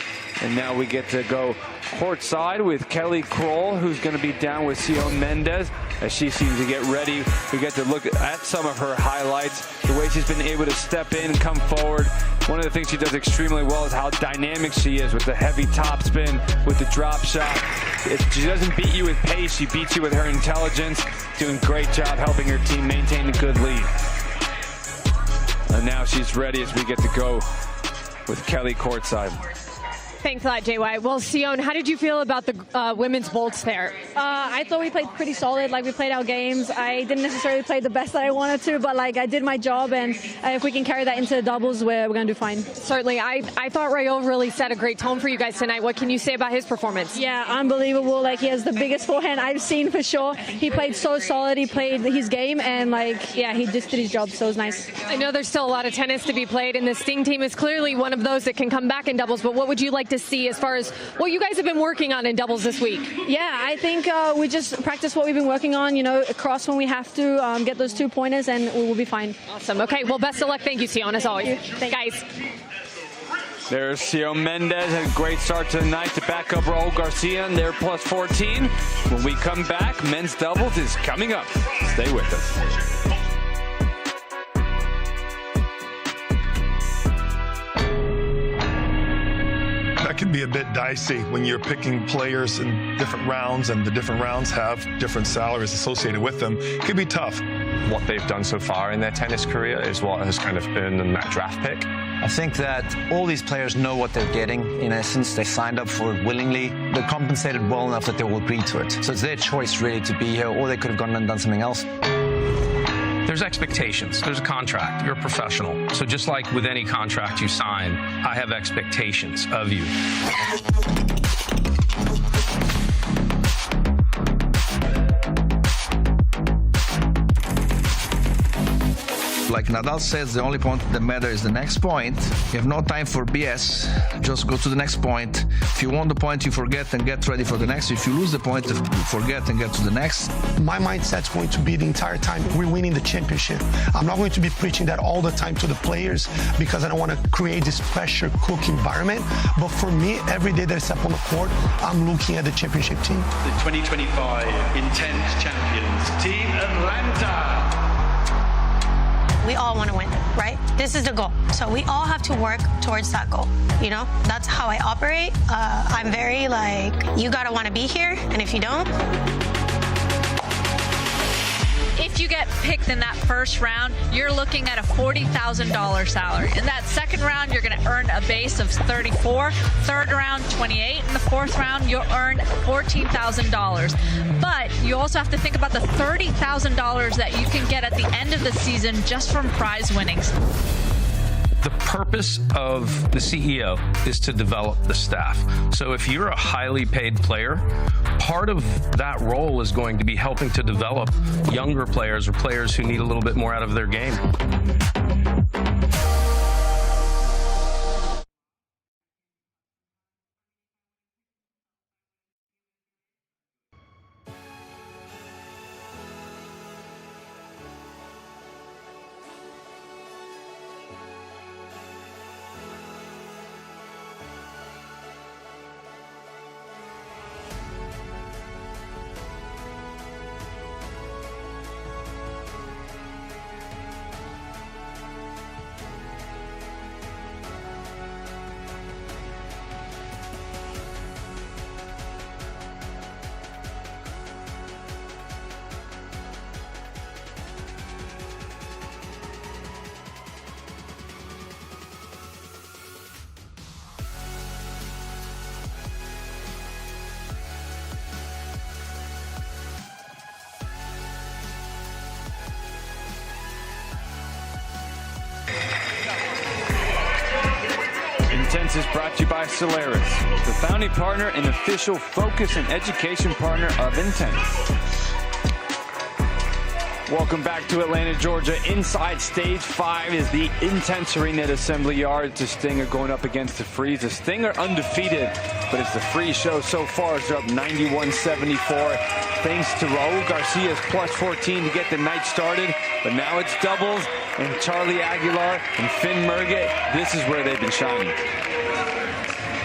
S1: And now we get to go courtside with Kelly Kroll, who's going to be down with Sion Mendez as she seems to get ready. We get to look at some of her highlights, the way she's been able to step in, come forward. One of the things she does extremely well is how dynamic she is with the heavy topspin, with the drop shot. She doesn't beat you with pace, she beats you with her intelligence. Doing a great job helping her team maintain a good lead. And now she's ready as we get to go with Kelly courtside.
S7: Thanks a lot, JY. Well, Sion, how did you feel about the women's bolts there?
S4: I thought we played pretty solid. Like, we played our games. I didn't necessarily play the best that I wanted to, but like I did my job, and if we can carry that into the doubles, we're going to do fine.
S7: Certainly. I thought Raul really set a great tone for you guys tonight. What can you say about his performance?
S4: Yeah, unbelievable. Like, he has the biggest forehand I've seen for sure. He played so solid. He played his game, and like, yeah, he just did his job, so it was nice.
S7: I know there's still a lot of tennis to be played, and the Sting team is clearly one of those that can come back in doubles, but what would you like to see as far as what you guys have been working on in doubles this week?
S4: Yeah, I think we just practice what we've been working on, you know, cross when we have to, get those 2 pointers, and we will be fine.
S7: Awesome. Okay, well, best of luck. Thank you, Sion, as always. Guys.
S1: There's Sion Mendez, had a great start to the night to back up Raul Garcia, and they're +14. When we come back, men's doubles is coming up. Stay with us.
S10: That can be a bit dicey when you're picking players in different rounds, and the different rounds have different salaries associated with them. It can be tough.
S8: What they've done so far in their tennis career is what has kind of earned them that draft pick.
S23: I think that all these players know what they're getting. In essence, they signed up for it willingly. They're compensated well enough that they will agree to it. So it's their choice really to be here, or they could have gone and done something else.
S24: There's expectations. There's a contract. You're a professional. So just like with any contract you sign, I have expectations of you.
S23: like Nadal says, the only point that matters is the next point. You have no time for BS. Just go to the next point. If you won the point, you forget and get ready for the next. If you lose the point, you forget and get to the next.
S11: My mindset's going to be the entire time, we're winning the championship. I'm not going to be preaching that all the time to the players because I don't want to create this pressure cook environment. But for me, every day that I step on the court, I'm looking at the championship team.
S12: The 2025 Intense champions, Team Atlanta.
S13: We all want to win, right? This is the goal. So we all have to work towards that goal. You know, that's how I operate. I'm very like, you gotta want to be here, and if you don't.
S14: If you get picked in that first round, you're looking at a $40,000 salary. In that second round, you're going to earn a base of $34,000. Third round, $28,000. In the fourth round, you'll earn $14,000. But you also have to think about the $30,000 that you can get at the end of the season just from prize winnings.
S24: The purpose of the CEO is to develop the staff. So if you're a highly paid player, part of that role is going to be helping to develop younger players or players who need a little bit more out of their game.
S1: Intense is brought to you by Solaris, the founding partner and official focus and education partner of Intense. Welcome back to Atlanta, Georgia. Inside stage 5 is the Intense Arena at Assembly Yard. It's the Stinger going up against the Freeze. The Stinger undefeated, but it's the Freeze show so far. It's up 91-74. Thanks to Raul Garcia's plus 14 to get the night started. But now it's doubles, and Charlie Aguilar and Finn Merget, this is where they've been shining.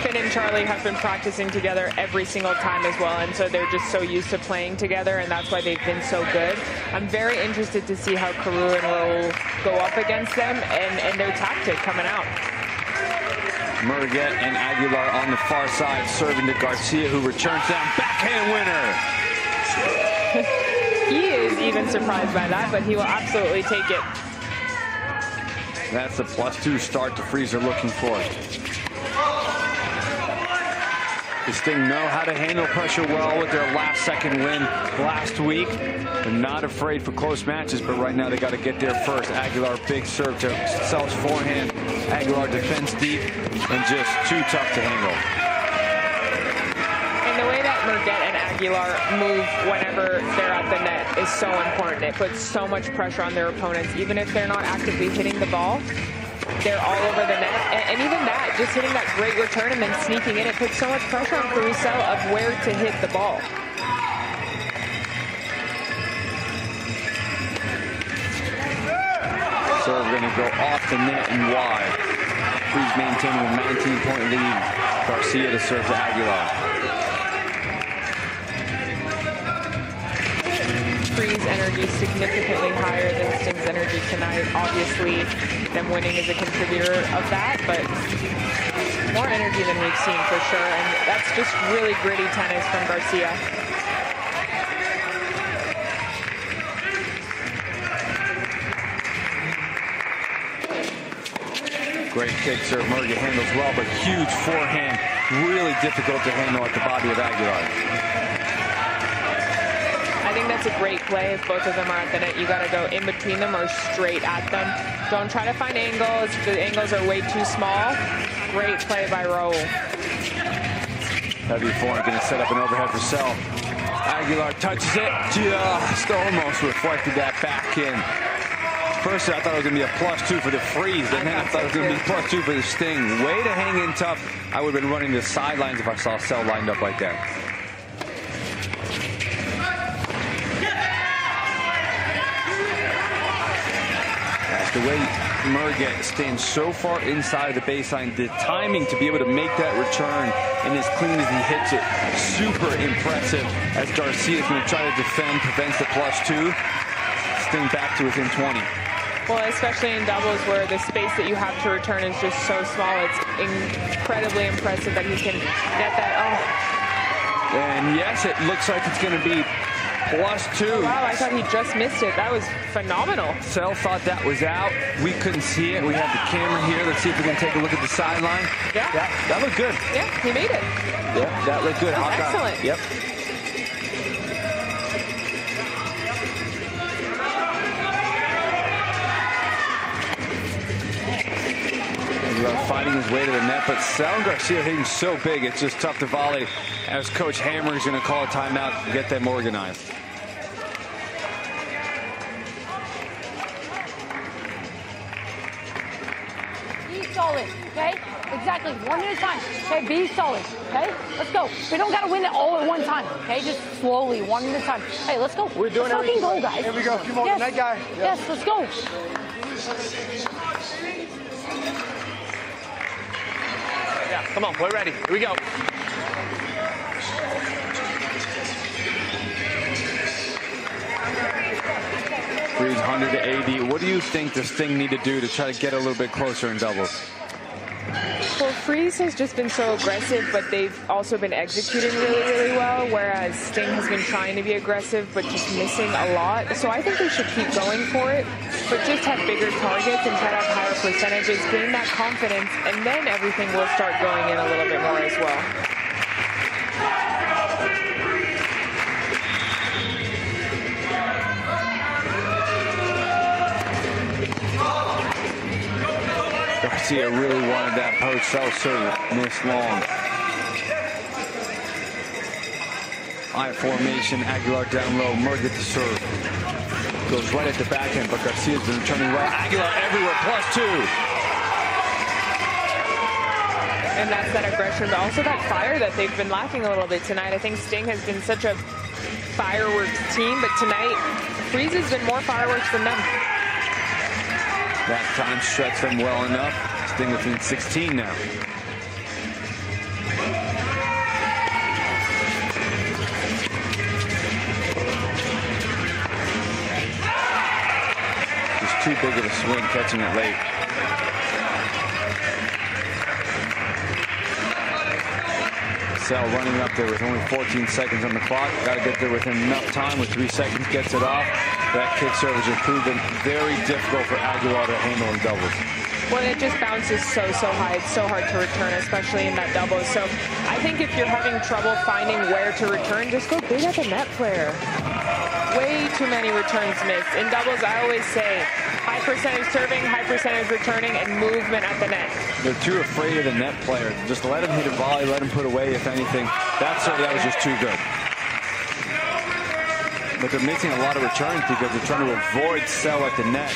S2: Finn and Charlie have been practicing together every single time as well, and so they're just so used to playing together, and that's why they've been so good. I'm very interested to see how Carew and Raul go up against them and their tactic coming out.
S1: Merget and Aguilar on the far side, serving to Garcia, who returns down. Backhand winner!
S2: He is even surprised by that, but he will absolutely take it.
S1: That's the +2 start the Freeze are looking for. The Sting know how to handle pressure well with their last second win last week. They're not afraid for close matches, but right now they got to get there first. Aguilar, big serve to Self's forehand. Aguilar defends deep and just too tough to handle.
S2: And the way that Merget and Aguilar move whenever they're at the net is so important. It puts so much pressure on their opponents. Even if they're not actively hitting the ball, they're all over the net. And even that, just hitting that great return and then sneaking in, it puts so much pressure on Caruso of where to hit the ball.
S1: Serve going to go off the net and wide. Freeze maintaining a 19-point lead. Garcia to serve to Aguilar.
S2: Freeze energy significantly higher than Sting's energy tonight. Obviously, them winning is a contributor of that, but more energy than we've seen for sure, and that's just really gritty tennis from Garcia.
S1: Great kick serve. Merget handles well, but huge forehand. Really difficult to handle at the body of Aguilar.
S2: I think that's a great play. If both of them are at the net, you got to go in between them or straight at them. Don't try to find angles. The angles are way too small. Great play by Raul.
S1: Heavy forehand going to set up an overhead for Self. Aguilar touches it. Just almost reflected that back in. First, I thought it was going to be a +2 for the Freeze, and then I thought it was going to be +2 for the Sting. Way to hang in tough. I would have been running the sidelines if I saw Cell lined up like that. That's the way Murget stands so far inside the baseline. The timing to be able to make that return and as clean as he hits it, super impressive. As Garcia's going to try to defend, prevents the +2. Sting back to within 20.
S2: Well, especially in doubles where the space that you have to return is just so small. It's incredibly impressive that he can get that. Oh.
S1: And yes, it looks like it's going to be +2.
S2: Oh, wow, I thought he just missed it. That was phenomenal.
S1: Cell thought that was out. We couldn't see it. We have the camera here. Let's see if we can take a look at the sideline.
S2: Yeah.
S1: That looked good.
S2: Yeah, he made it.
S1: Yeah, that looked good.
S2: That's excellent.
S1: Yep. Fighting his way to the net, but Sal Garcia hitting so big, it's just tough to volley. As Coach Hammer is going to call a timeout and get them organized.
S5: Be solid, okay? Exactly, one at a time. Okay, be solid, okay? Let's go. We don't got to win it all at one time, okay? Just slowly, one at a time. Hey, let's go.
S3: We're doing
S5: let's fucking go, guys.
S3: Here we go. Come on,
S5: yes.
S3: that guy.
S5: Yes, let's go.
S3: Yeah, come on, we're ready. Here we go.
S1: Freeze 180. What do you think the Sting need to do to try to get a little bit closer in doubles?
S2: Well, Freeze has just been so aggressive, but they've also been executing really, really well, whereas Sting has been trying to be aggressive, but just missing a lot. So I think they should keep going for it, but just have bigger targets and try to have higher percentages, gain that confidence, and then everything will start going in a little bit more as well.
S1: Garcia really wanted that post. Cell serve missed long. I formation, Aguilar down low, Murget to serve. Goes right at the backhand, but Garcia's been returning well. Aguilar everywhere, +2.
S2: And that's that aggression, but also that fire that they've been lacking a little bit tonight. I think Sting has been such a fireworks team, but tonight, Freeze has been more fireworks than them.
S1: That time stretched them well enough. Sting within 16 now. Just too big of a swing catching it late. Cell running up there with only 14 seconds on the clock. Got to get there within enough time. With 3 seconds, gets it off. That kick service has proven very difficult for Aguilar to handle in doubles.
S2: Well, it just bounces so high. It's so hard to return, especially in that doubles. So I think if you're having trouble finding where to return, just go big at the net player. Way too many returns missed. In doubles, I always say high percentage serving, high percentage returning, and movement at the net.
S1: They're too afraid of the net player. Just let him hit a volley, let him put away, if anything. That was just too good. But they're missing a lot of returns because they're trying to avoid Cell at the net.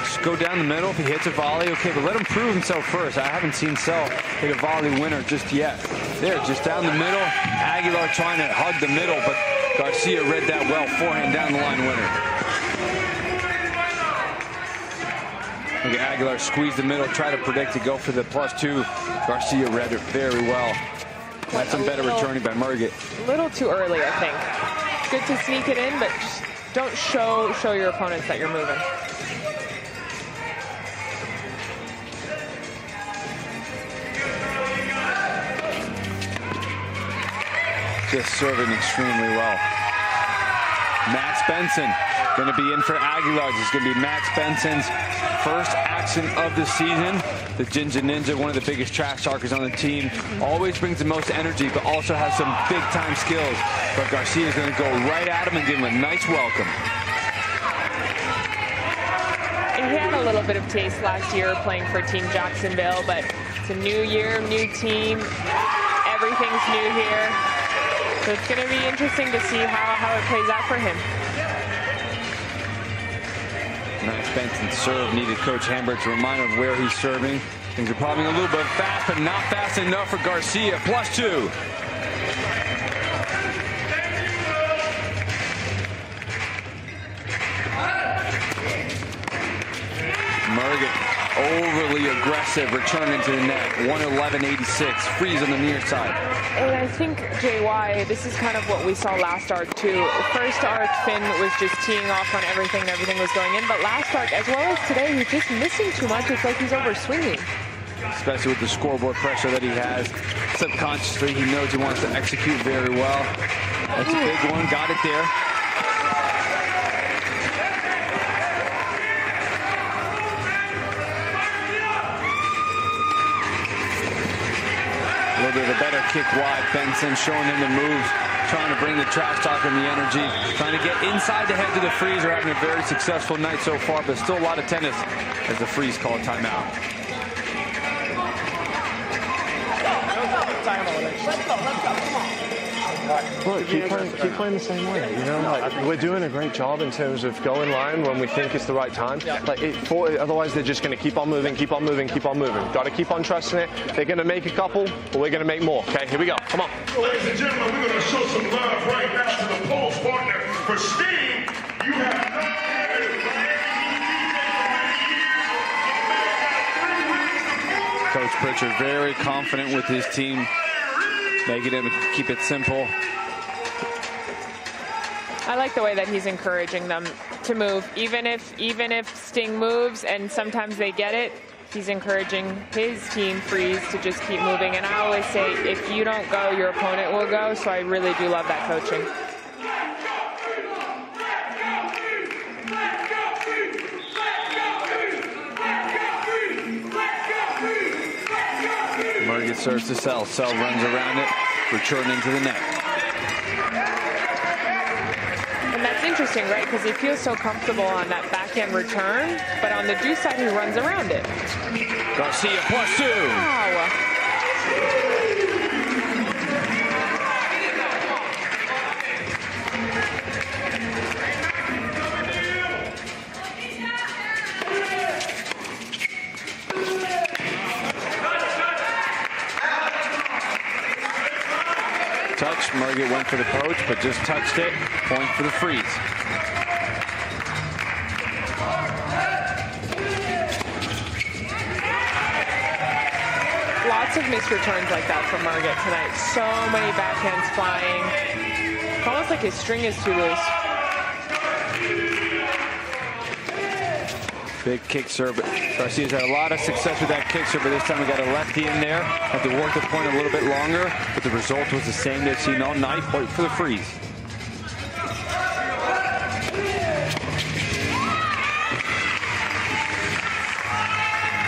S1: Just go down the middle. If he hits a volley, okay, but let him prove himself first. I haven't seen Cell hit a volley winner just yet. There, just down the middle. Aguilar trying to hug the middle, but Garcia read that well. Forehand down the line winner. Look at Aguilar squeeze the middle, try to predict to go for the +2. Garcia read it very well. That's some better returning by Murget.
S2: A little too early, I think. Good to sneak it in, but just don't show your opponents that you're moving.
S1: Just serving extremely well. Max Benson going to be in for Aguilar. This is going to be Max Benson's first action of the season. The Ginger Ninja, one of the biggest trash talkers on the team, always brings the most energy, but also has some big-time skills. But Garcia is going to go right at him and give him a nice welcome.
S2: And he had a little bit of taste last year playing for Team Jacksonville, but it's a new year, new team. Everything's new here. So it's going to be interesting to see how it plays out for him.
S1: Nice Benson serve. Needed Coach Hamburg to remind him of where he's serving. Things are probably a little bit fast, but not fast enough for Garcia. +2. Merget overly aggressive, return into the net. 111.86. Freeze on the near side.
S2: And I think, JY, this is kind of what we saw last arc, too. First arc, Finn was just teeing off on everything, and everything was going in. But last arc, as well as today, he's just missing too much. It's like he's over swinging.
S1: Especially with the scoreboard pressure that he has. Subconsciously, he knows he wants to execute very well. That's a big one. Got it there. A little bit of a better kick wide. Benson showing him the moves, trying to bring the trash talk and the energy, trying to get inside the heads of the Freeze. Are having a very successful night so far, but still a lot of tennis as the Freeze call timeout.
S5: Let's go, come on.
S3: Look, keep playing the same way. You know, like, we're doing a great job in terms of going line when we think it's the right time. Like, otherwise they're just going to keep on moving. Got to keep on trusting it. They're going to make a couple, but we're going to make more. Okay, here we go. Come on.
S6: Ladies and gentlemen, we're going to show some love right now to the polls partner. For Steam, you have 9
S1: Coach Pritchard very confident with his team, making him keep it simple.
S2: I like the way that he's encouraging them to move. Even if Sting moves and sometimes they get it, he's encouraging his team Freeze to just keep moving. And I always say, if you don't go, your opponent will go. So I really do love that coaching.
S1: Merget serves to Sell. Sell runs around it, return into the net.
S2: And that's interesting, right? Because he feels so comfortable on that backhand return, but on the deuce side, he runs around it.
S1: Garcia +2.
S2: Wow.
S1: Touch. Merget went for the poach, but just touched it. Point for the Freeze.
S2: Lots of missed returns like that from Merget tonight. So many backhands flying. It's almost like his string is too loose.
S1: Big kick serve. Garcia's had a lot of success with that kick serve, but this time we got a lefty in there. Had to work the point a little bit longer, but the result was the same they've seen all night. Point for the Freeze.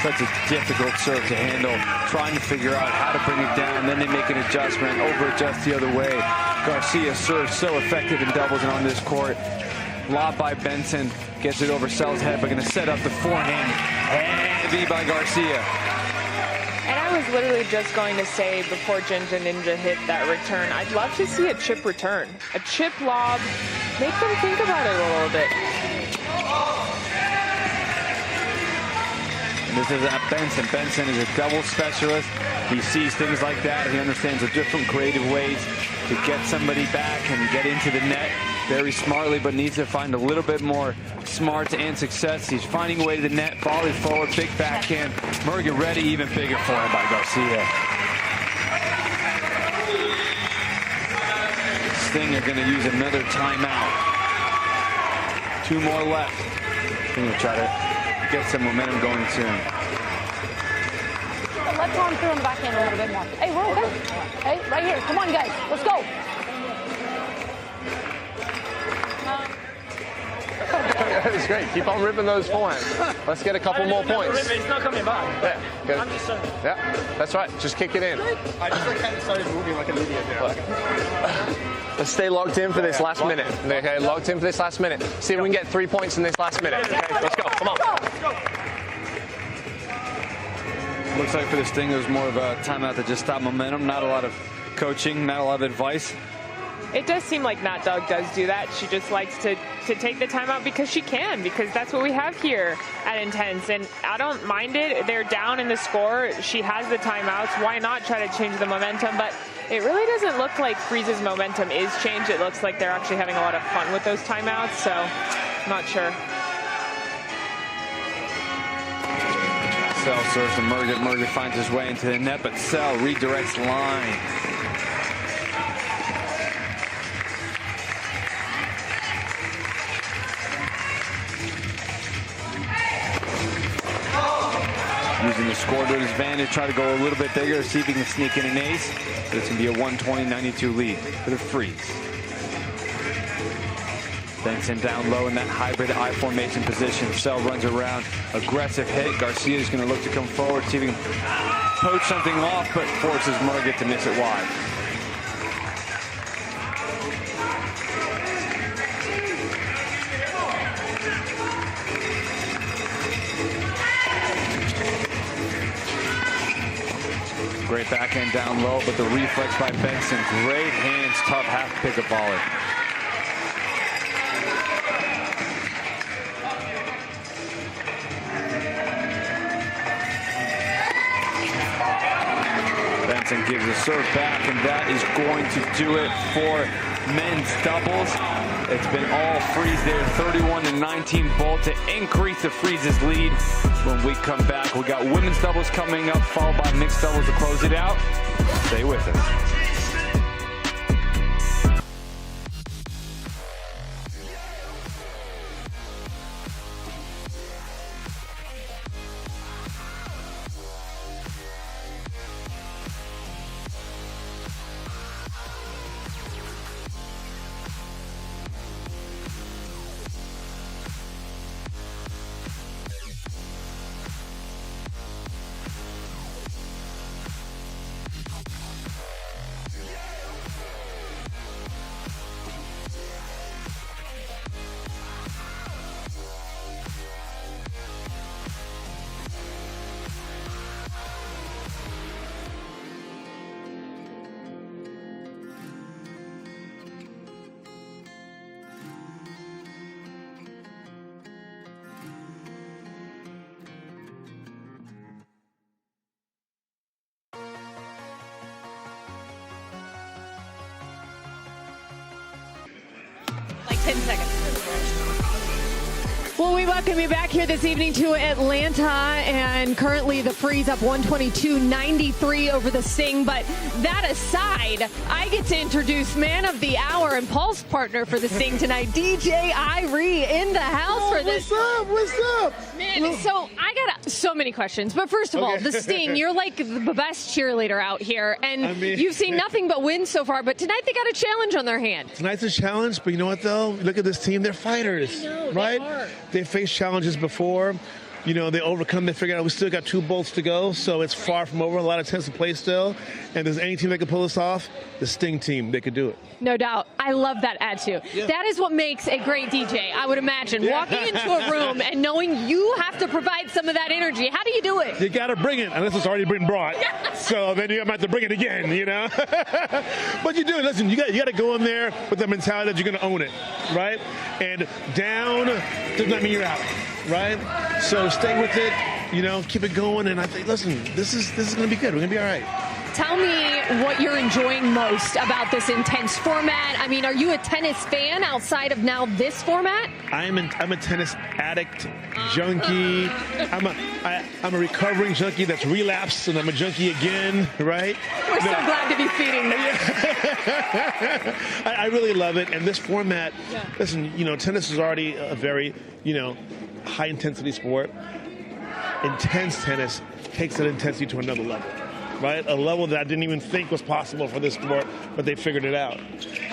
S1: Such a difficult serve to handle. Trying to figure out how to bring it down. Then they make an adjustment, over-adjust the other way. Garcia serves so effective in doubles and on this court. Lob by Benson. Gets it over Sell's head, but going to set up the forehand. Heavy by Garcia.
S2: And I was literally just going to say before Jinja Ninja hit that return, I'd love to see a chip return. A chip lob. Make them think about it a little bit.
S1: And this is at Benson. Benson is a double specialist. He sees things like that. He understands the different creative ways to get somebody back and get into the net very smartly, but needs to find a little bit more smarts and success. He's finding a way to the net, volley forward, big backhand. Merget ready, even bigger for him by Garcia. Sting are going to use another timeout. 2 more left. Sting will try to get some momentum going soon.
S5: Let's run through on the backhand a little bit more. Hey, we're okay. Hey, right here. Come on, guys. Let's go.
S3: That's great. Keep on ripping those forehands. Let's get a couple more points.
S19: He's not coming back.
S3: Yeah, good.
S19: I'm just saying.
S3: Yeah, that's right. Just kick it in.
S19: I just kind of started moving like an idiot there.
S3: Let's stay locked in for this last minute. Okay, locked in for this last minute. See if we can get 3 points in this last minute. Okay, let's go. Come on.
S1: Looks like for the Sting, it was more of a timeout that just stopped momentum. Not a lot of coaching, not a lot of advice.
S2: it does seem like Matt Dog does do that. She just likes to take the timeout because she can, because that's what we have here at Intense. And I don't mind it. They're down in the score. She has the timeouts. Why not try to change the momentum? But it really doesn't look like Freeze's momentum is changed. It looks like they're actually having a lot of fun with those timeouts, so I'm not sure.
S1: Sell serves to Murgit. Murgit finds his way into the net, but Sell redirects line. Using the score to his advantage, try to go a little bit bigger, see if he can sneak in an ace. But it's going to be a 120-92 lead for the Freeze. Benson down low in that hybrid I formation position. Sell runs around, aggressive hit. Garcia is going to look to come forward, see if he can poach something off, but forces Murgit to miss it wide. Great backhand down low, but the reflex by Benson. Great hands, tough half pick-up volley. Benson gives a serve back, and that is going to do it for men's doubles. It's been all Freeze there, 31-19 Bolt to increase the Freeze's lead. When we come back, we got women's doubles coming up, followed by mixed doubles to close it out. Stay with us.
S7: Like 10 seconds. Well, we welcome you back here this evening to Atlanta, and currently the Freeze up 122-93 over the Sting. But that aside, I get to introduce man of the hour and Paul's partner for the Sting tonight, DJ Irie, in the house for this.
S15: What's up?
S7: Man, so I got so many questions. But first of all, the Sting, you're like the best cheerleader out here, and you've seen nothing but wins so far. But tonight they got a challenge on their hand.
S15: Tonight's a challenge, but you know what, though? Look at this team. They're fighters, right? They faced challenges before. You know, they overcome, they figure out we still got 2 bolts to go, so it's far from over. A lot of tense to play still. And if there's any team that can pull this off, the Sting team, they could do it.
S7: No doubt. I love that attitude. Yeah. That is what makes a great DJ, I would imagine. Yeah. Walking into a room and knowing you have to provide some of that energy. How do you do it?
S15: You got to bring it, unless it's already been brought. Yeah. So then you might have to bring it again, you know? But you do it. Listen, you got to go in there with the mentality that you're going to own it, right? And down does not mean you're out, right? So stay with it, you know, keep it going. And I think, listen, this is going to be good. We're going to be all right.
S7: Tell me what you're enjoying most about this intense format. I mean, are you a tennis fan outside of now this format?
S15: I'm a tennis addict, junkie. I'm a recovering junkie that's relapsed, and I'm a junkie again, right?
S7: We're so glad to be feeding
S15: that. I really love it. And this format, listen, you know, tennis is already a very, you know, high-intensity sport. Intense tennis takes that intensity to another level. Right? A level that I didn't even think was possible for this sport, but they figured it out.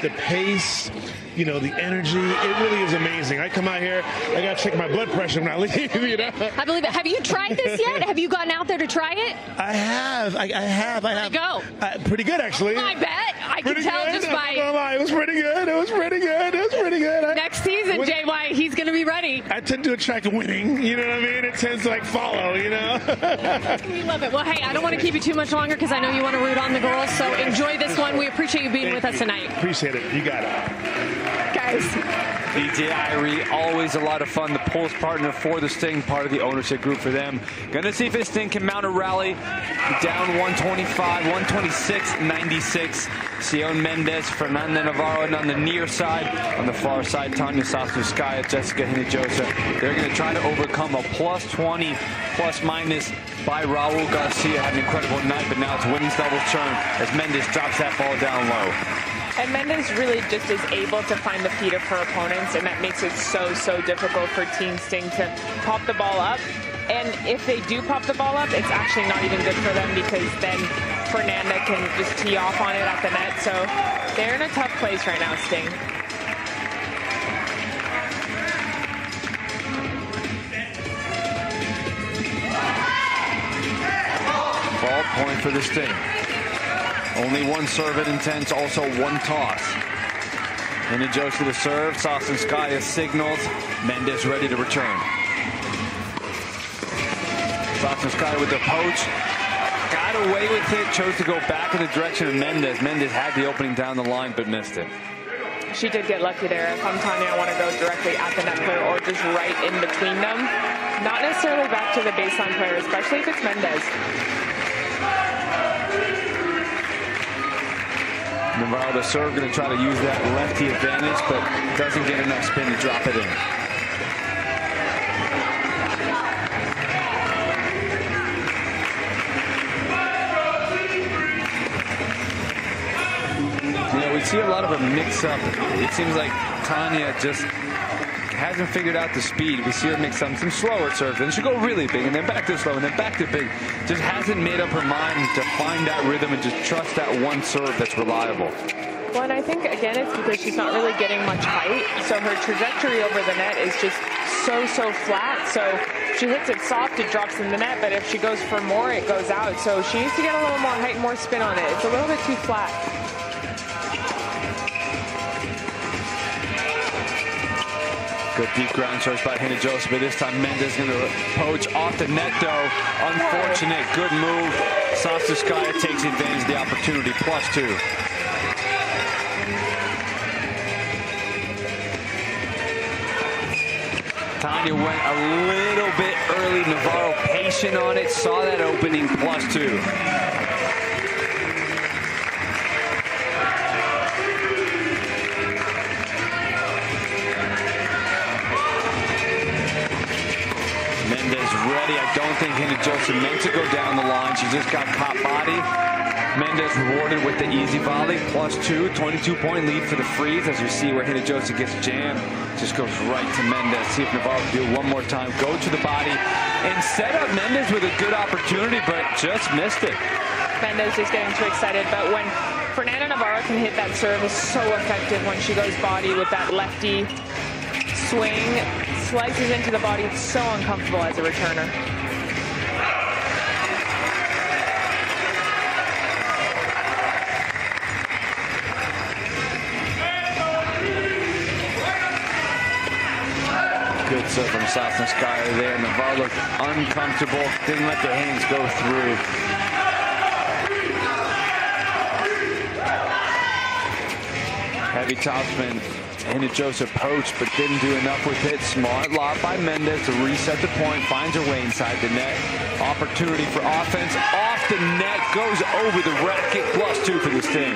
S15: The pace, you know, the energy, it really is amazing. I come out here, I got to check my blood pressure when I leave, you know?
S7: I believe it. Have you tried this yet? Have you gotten out there to try it?
S15: I have. I have.
S7: Go.
S15: Pretty good, actually.
S7: I bet. I can tell just by...
S15: It was pretty good. It was pretty pretty good. That's pretty good.
S7: Next season, JY, he's going to be ready.
S15: I tend to attract winning. You know what I mean? It tends to follow. You know.
S7: We love it. Well, hey, I don't want to keep you too much longer because I know you want to root on the girls. So enjoy this one. We appreciate you being with us tonight.
S15: Appreciate it. You got it,
S7: guys.
S1: DJ Irie, always a lot of fun. The pulse partner for the Sting, part of the ownership group for them. Gonna see if this Sting can mount a rally. Down 125, 126, 96. Sion Mendez, Fernanda Navarro, and on the near side, on the far side, Tanya Sasnouskaya, Jessica Hinojosa. They're gonna try to overcome a plus 20, plus minus by Raul Garcia. Had an incredible night, but now it's women's doubles turn as Mendez drops that ball down low.
S2: And Mendez really just is able to find the feet of her opponents, and that makes it so difficult for Team Sting to pop the ball up. And if they do pop the ball up, it's actually not even good for them because then Fernanda can just tee off on it at the net. So they're in a tough place right now, Sting.
S1: Ball point for the Sting. Only one serve at Intense, also one toss. Hinojosa to serve. Sasnouskaya signals. Mendez ready to return. Sasnouskaya with the poach. Got away with it. Chose to go back in the direction of Mendez. Mendez had the opening down the line, but missed it.
S2: She did get lucky there. If I'm Tanya, I want to go directly at the net player or just right in between them. Not necessarily back to the baseline player, especially if it's Mendez.
S1: Navarro to serve, going to try to use that lefty advantage, but doesn't get enough spin to drop it in. You know, we see a lot of a mix-up. It seems like Tanya just hasn't figured out the speed. We see her mix up some slower serves, and she'll go really big, and then back to slow, and then back to big. Just hasn't made up her mind to find that rhythm and just trust that one serve that's reliable.
S2: Well, and I think, again, it's because she's not really getting much height, so her trajectory over the net is just so flat. So she hits it soft, it drops in the net, but if she goes for more, it goes out. So she needs to get a little more height and more spin on it. It's a little bit too flat.
S1: Good deep ground serves by Hinojosa, but this time Mendez going to poach off the net, though. Unfortunate. Good move. Sasnouskaya takes advantage of the opportunity. +2. Tanya went a little bit early. Navarro patient on it. Saw that opening. +2. Ready. I don't think Hinojosa meant to go down the line. She just got caught body. Mendez rewarded with the easy volley. +2. 22-point lead for the Freeze. As you see where Hinojosa gets jammed. Just goes right to Mendez. See if Navarro can do it one more time. Go to the body. And set up Mendez with a good opportunity, but just missed it.
S2: Mendez just getting too excited. But when Fernanda Navarro can hit that serve, is so effective when she goes body with that lefty swing. Slices into the body. It's so uncomfortable as a returner.
S1: Good serve from Sasnouskaya there. Navarro looked uncomfortable. Didn't let the hands go through. Heavy topspin. Hinojosa poached, but didn't do enough with it. Smart lob by Mendez to reset the point. Finds her way inside the net. Opportunity for offense. Off the net. Goes over the racket. +2 for the Sting.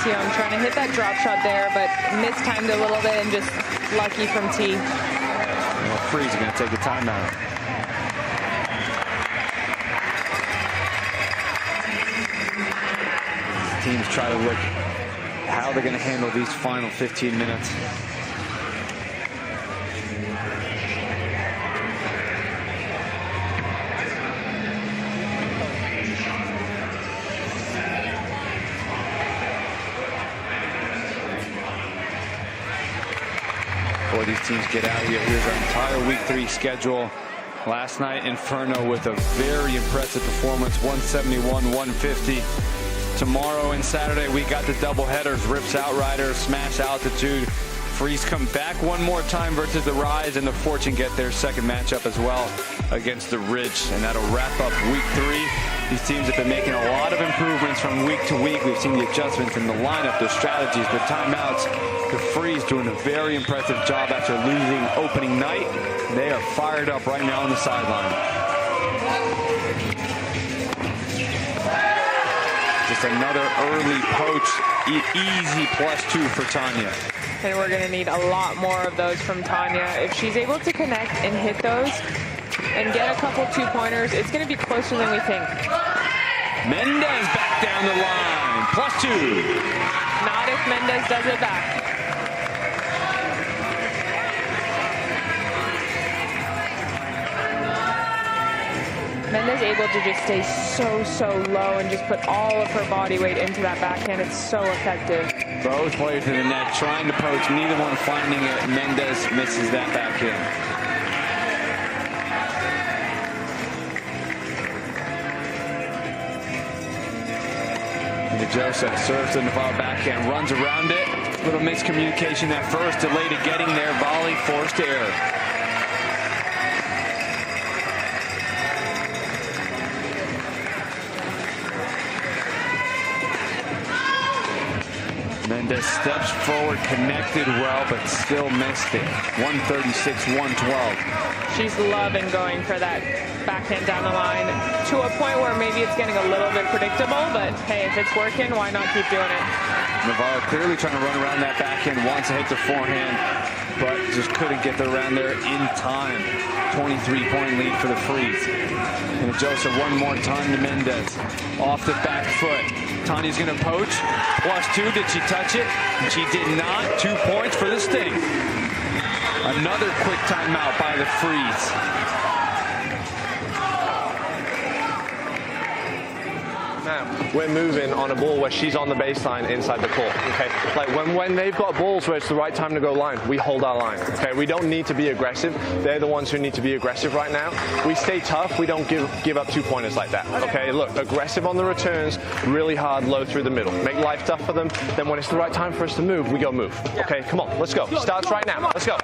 S2: See, I'm trying to hit that drop shot there, but mistimed a little bit and just lucky from T.
S1: Well, Freeze going to take a timeout. Teams try to look how they're going to handle these final 15 minutes. Before these teams get out here, here's our entire Week 3 schedule. Last night, Inferno with a very impressive performance, 171-150. tomorrow and Saturday, we got the double headers, Rips Outriders, Smash Altitude. Freeze come back one more time versus the Rise, and the Fortune get their second matchup as well against the Ridge. And that'll wrap up week 3. These teams have been making a lot of improvements from week to week. We've seen the adjustments in the lineup, the strategies, the timeouts. The Freeze doing a very impressive job after losing opening night. They are fired up right now on the sideline. Just another early poach, easy +2 for Tanya.
S2: And we're going to need a lot more of those from Tanya. If she's able to connect and hit those and get a couple 2-pointers, it's going to be closer than we think.
S1: Mendez back down the line, +2.
S2: Not if Mendez does it back. Mendez able to just stay so low and just put all of her body weight into that backhand. It's so effective.
S1: Both players in the net trying to poach, neither one finding it. Mendez misses that backhand. Joseph serves the Navarro backhand, runs around it. Little miscommunication at first, delay to getting there. Volley forced to error. Mendez steps forward, connected well, but still missed it. 136-112.
S2: She's loving going for that backhand down the line to a point where maybe it's getting a little bit predictable, but hey, if it's working, why not keep doing it?
S1: Navarro clearly trying to run around that backhand, wants to hit the forehand, but just couldn't get around there in time. 23-point lead for the Freeze. And Joseph one more time to Mendez. Off the back foot. Tanya's going to poach. +2. Did she touch it? And she did not. 2 points for the Sting. Another quick timeout by the Freeze.
S3: Now, we're moving on a ball where she's on the baseline inside the court, okay? Like when they've got balls where it's the right time to go line, we hold our line, okay? We don't need to be aggressive. They're the ones who need to be aggressive right now. We stay tough. We don't give up 2-pointers like that, okay? Look, aggressive on the returns, really hard, low through the middle. Make life tough for them. Then when it's the right time for us to move, we go move, okay? Come on, let's go. Starts right now. Let's go.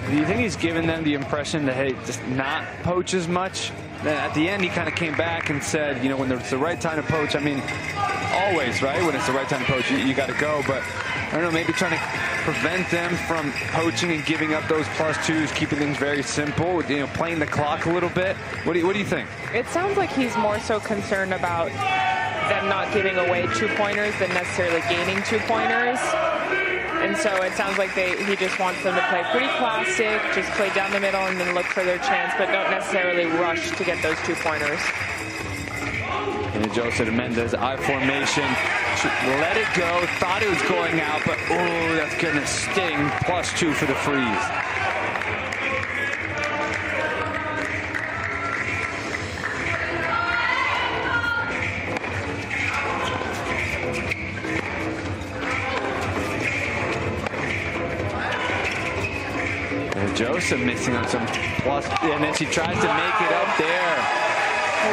S1: Do you think he's given them the impression that, hey, just not poach as much? Then at the end, he kind of came back and said, you know, when it's the right time to poach, I mean, always, right? When it's the right time to poach, you got to go. But I don't know, maybe trying to prevent them from poaching and giving up those +2s, keeping things very simple, you know, playing the clock a little bit. What do you think?
S2: It sounds like he's more so concerned about them not giving away 2-pointers than necessarily gaining 2-pointers. And so it sounds like he just wants them to play pretty classic, just play down the middle and then look for their chance, but don't necessarily rush to get those 2-pointers.
S1: And Joseph Mendez, I formation, let it go, thought it was going out, but oh, that's gonna sting. +2 for the Freeze. Joseph missing on some plus, and then she tries to make it up there.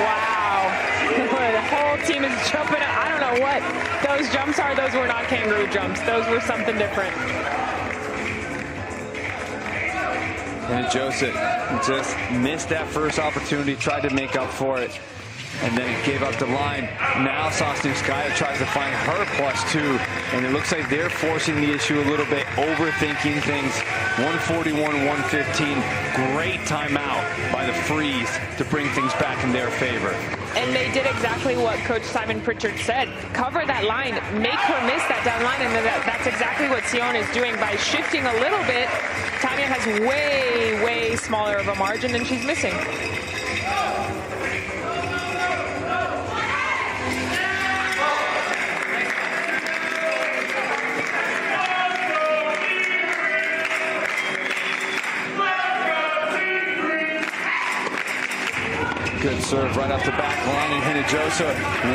S2: Wow. The whole team is jumping up. I don't know what those jumps are. Those were not kangaroo jumps. Those were something different.
S1: And Joseph just missed that first opportunity, tried to make up for it, and then it gave up the line. Now Sosnevskaya tries to find her +2, and it looks like they're forcing the issue a little bit, overthinking things. 141-115. Great timeout by the Freeze to bring things back in their favor.
S2: And they did exactly what Coach Simon Pritchard said. Cover that line, make her miss that down line, and that's exactly what Sion is doing. By shifting a little bit, Tanya has way smaller of a margin, and she's missing.
S1: Good serve right off the back line, and Hinojosa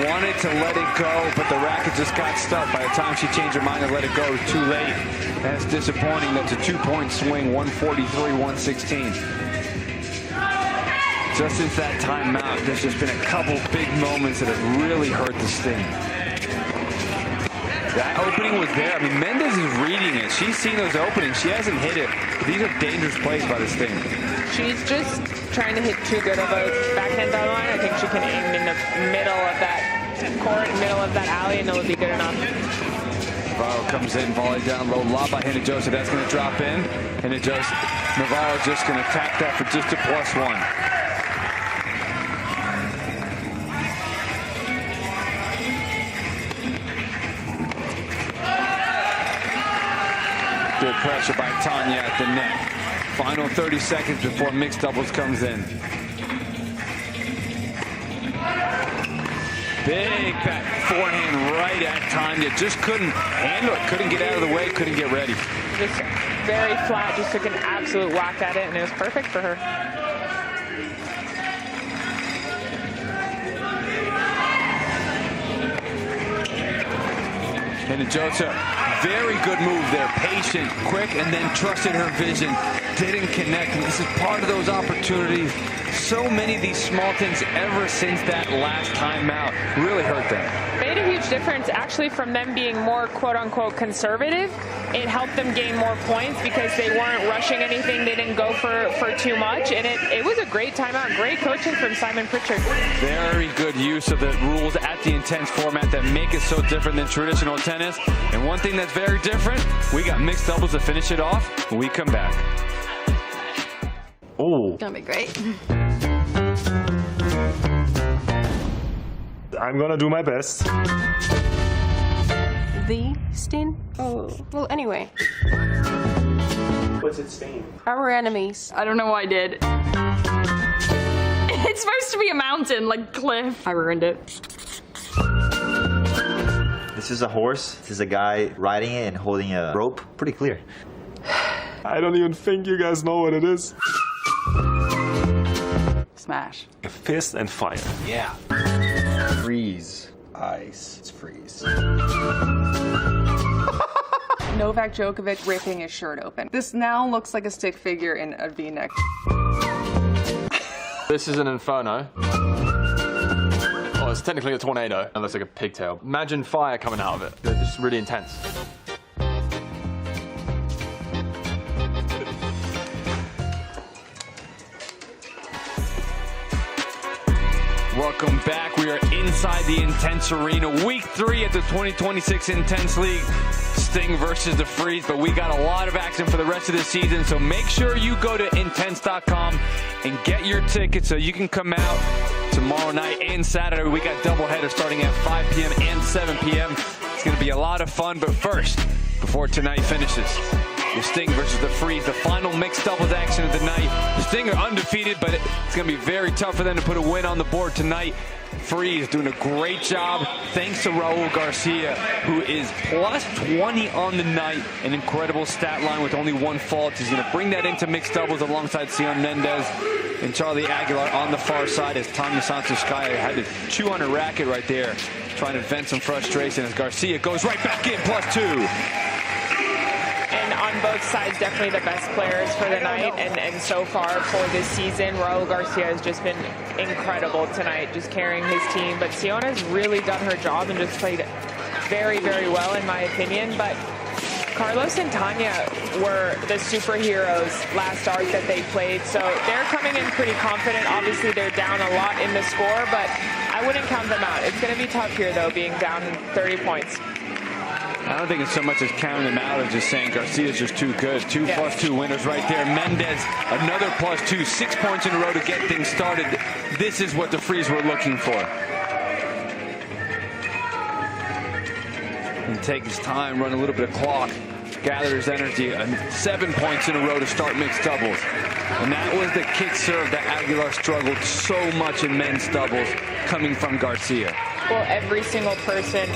S1: wanted to let it go, but the racket just got stuck. By the time she changed her mind and let it go, it was too late. That's disappointing. That's a 2-point swing, 143-116. Just since that timeout, there's just been a couple big moments that have really hurt the Sting. That opening was there. I mean, Mendez is reading it. She's seen those openings. She hasn't hit it. These are dangerous plays by the Sting.
S2: She's just trying to hit too good of a backhand down line. I think she can aim in the middle of that court, middle of that alley, and it'll be good enough.
S1: Navarro comes in, volley down low, lob by Hinojosa. That's going to drop in. Navarro's just going to tap that for just a +1. Good pressure by Tanya at the net. Final 30 seconds before mixed doubles comes in. Big back forehand right at Tanya. Just couldn't handle it. Couldn't get out of the way. Couldn't get ready.
S2: Just very flat. Just took an absolute whack at it, and it was perfect for her.
S1: Hinojosa, very good move there. Patient, quick, and then trusted her vision. Didn't connect. And this is part of those opportunities. So many of these small things ever since that last timeout really hurt them.
S2: Made a huge difference actually from them being more quote-unquote conservative. It helped them gain more points because they weren't rushing anything. They didn't go for too much. And it was a great timeout. Great coaching from Simon Pritchard.
S1: Very good use of the rules at the Intense format that make it so different than traditional tennis. And one thing that's very different, we got mixed doubles to finish it off when we come back.
S16: Oh.
S17: Gonna be great.
S16: I'm gonna do my best.
S18: The stain? Oh, well, anyway.
S16: What's it stain?
S18: Our enemies.
S17: I don't know why I did. It's supposed to be a mountain, like cliff. I ruined it.
S20: This is a horse. This is a guy riding it and holding a rope. Pretty clear.
S16: I don't even think you guys know what it is.
S17: Smash.
S16: A fist and fire.
S20: Yeah. Freeze. Ice. It's freeze.
S25: Novak Djokovic ripping his shirt open. This now looks like a stick figure in a V-neck.
S26: This is an inferno. Oh, it's technically a tornado. It looks like a pigtail. Imagine fire coming out of it. It's really intense.
S1: Welcome back. We are inside the Intense Arena. Week 3 at the 2026 Intense League. Sting versus the Freeze, but we got a lot of action for the rest of the season, so make sure you go to intense.com and get your tickets so you can come out tomorrow night and Saturday. We got doubleheaders starting at 5 p.m. and 7 p.m. It's going to be a lot of fun, but first, before tonight finishes, the Sting versus the Freeze, the final mixed doubles action of the night. The Sting are undefeated, but it's going to be very tough for them to put a win on the board tonight. Freeze doing a great job, thanks to Raul Garcia, who is plus 20 on the night. An incredible stat line with only one fault. He's going to bring that into mixed doubles alongside Sion Mendez and Charlie Aguilar on the far side as Tanya Santoskaya had to chew on her racket right there, trying to vent some frustration as Garcia goes right back in, plus 2.
S2: And on both sides, definitely the best players for the night. And so far for this season, Raul Garcia has just been incredible tonight, just carrying his team. But Siona's really done her job and just played very, very well, in my opinion. But Carlos and Tanya were the superheroes last arc that they played. So they're coming in pretty confident. Obviously, they're down a lot in the score, but I wouldn't count them out. It's going to be tough here, though, being down 30 points.
S1: I don't think it's so much as counting them out as just saying Garcia's just too good. 2 plus 2 winners right there. Mendez, another plus 2, 6 points in a row to get things started. This is what the Freeze were looking for. And take his time, run a little bit of clock, gather his energy, and 7 points in a row to start mixed doubles. And that was the kick serve that Aguilar struggled so much in men's doubles coming from Garcia.
S2: Well, every single person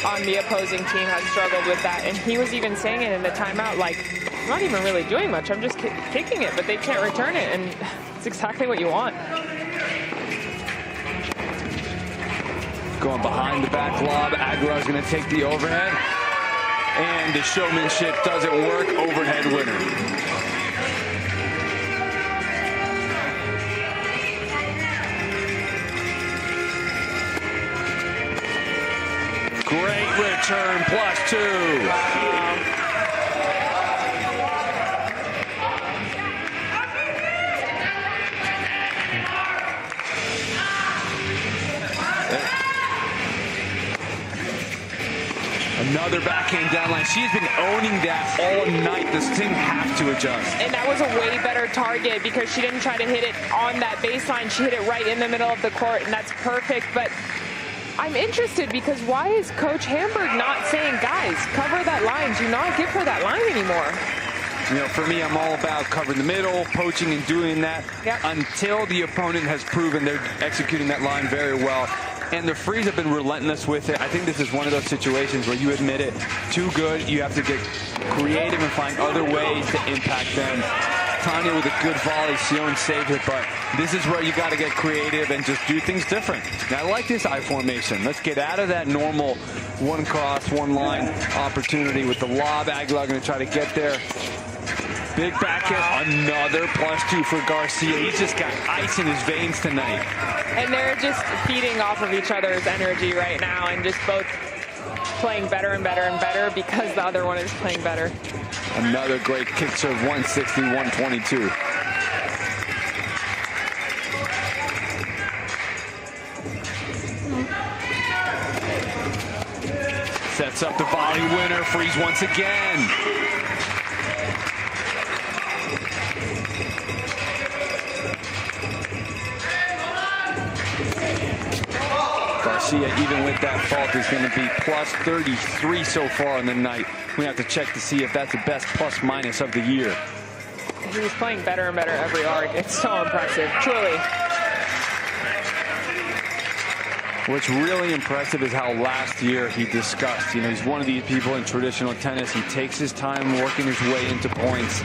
S2: on the opposing team has struggled with that. And he was even saying it in the timeout, like, I'm not even really doing much. I'm just kicking it, but they can't return it. And it's exactly what you want.
S1: Going behind the back lob. Aguilar's going to take the overhead. And the showmanship doesn't work. Overhead winner. Great return, +2.
S2: Wow.
S1: Another backhand downline. She's been owning that all night. This team have to adjust.
S2: And that was a way better target because she didn't try to hit it on that baseline. She hit it right in the middle of the court, and that's perfect. But I'm interested because why is Coach Hamburg not saying, guys, cover that line? Do not give her that line anymore.
S1: You know, for me, I'm all about covering the middle, poaching and doing that until the opponent has proven they're executing that line very well. And the Freeze have been relentless with it. I think this is one of those situations where you admit it, too good, you have to get creative and find other ways to impact them. Tanya with a good volley, Sion saved it, but this is where you got to get creative and just do things different. Now, I like this I formation. Let's get out of that normal one cross, one line opportunity with the lob. Aguilar going to try to get there. Big backhand, another +2 for Garcia. He's just got ice in his veins tonight.
S2: And they're just feeding off of each other's energy right now and just both playing better and better and better because the other one is playing better.
S1: Another great kick serve, 160-122. Sets up the volley winner, Freeze once again. Garcia, even with that fault, is going to be +33 so far on the night. We have to check to see if that's the best plus-minus of the year.
S2: He's playing better and better every arc. It's so impressive, truly.
S1: What's really impressive is how last year he discussed, you know, he's one of these people in traditional tennis. He takes his time working his way into points.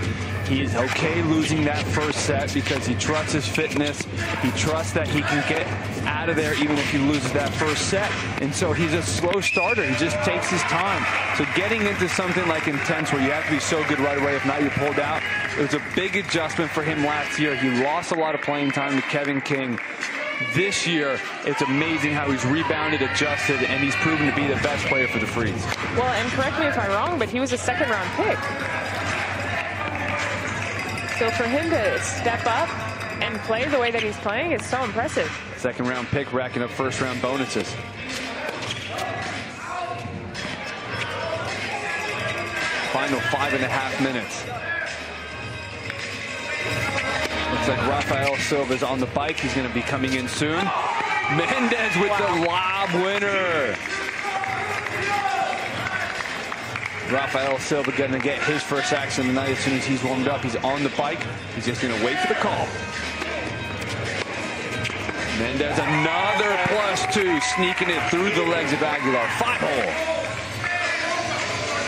S1: He is okay losing that first set because he trusts his fitness. He trusts that he can get out of there even if he loses that first set. And so he's a slow starter. He just takes his time. So getting into something like Intense where you have to be so good right away, if not you're pulled out, it was a big adjustment for him last year. He lost a lot of playing time to Kevin King. This year, it's amazing how he's rebounded, adjusted, and he's proven to be the best player for the Freeze.
S2: Well, and correct me if I'm wrong, but he was a second-round pick. So for him to step up and play the way that he's playing is so impressive.
S1: Second-round pick, racking up first-round bonuses. Final 5.5 minutes. Looks like Rafael Silva's on the bike. He's going to be coming in soon. Mendez with the lob winner. Rafael Silva going to get his first action tonight as soon as he's warmed up. He's on the bike. He's just going to wait for the call. Mendez another +2, sneaking it through the legs of Aguilar. 5-hole.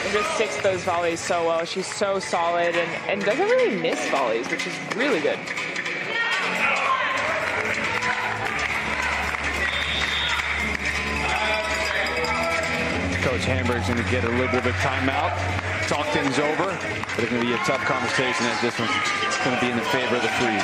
S2: And just sticks those volleys so well. She's so solid and doesn't really miss volleys, which is really good.
S1: Coach Hamburg's going to get a little bit of a timeout, talk things over, but it's going to be a tough conversation as this one's going to be in the favor of the Freeze.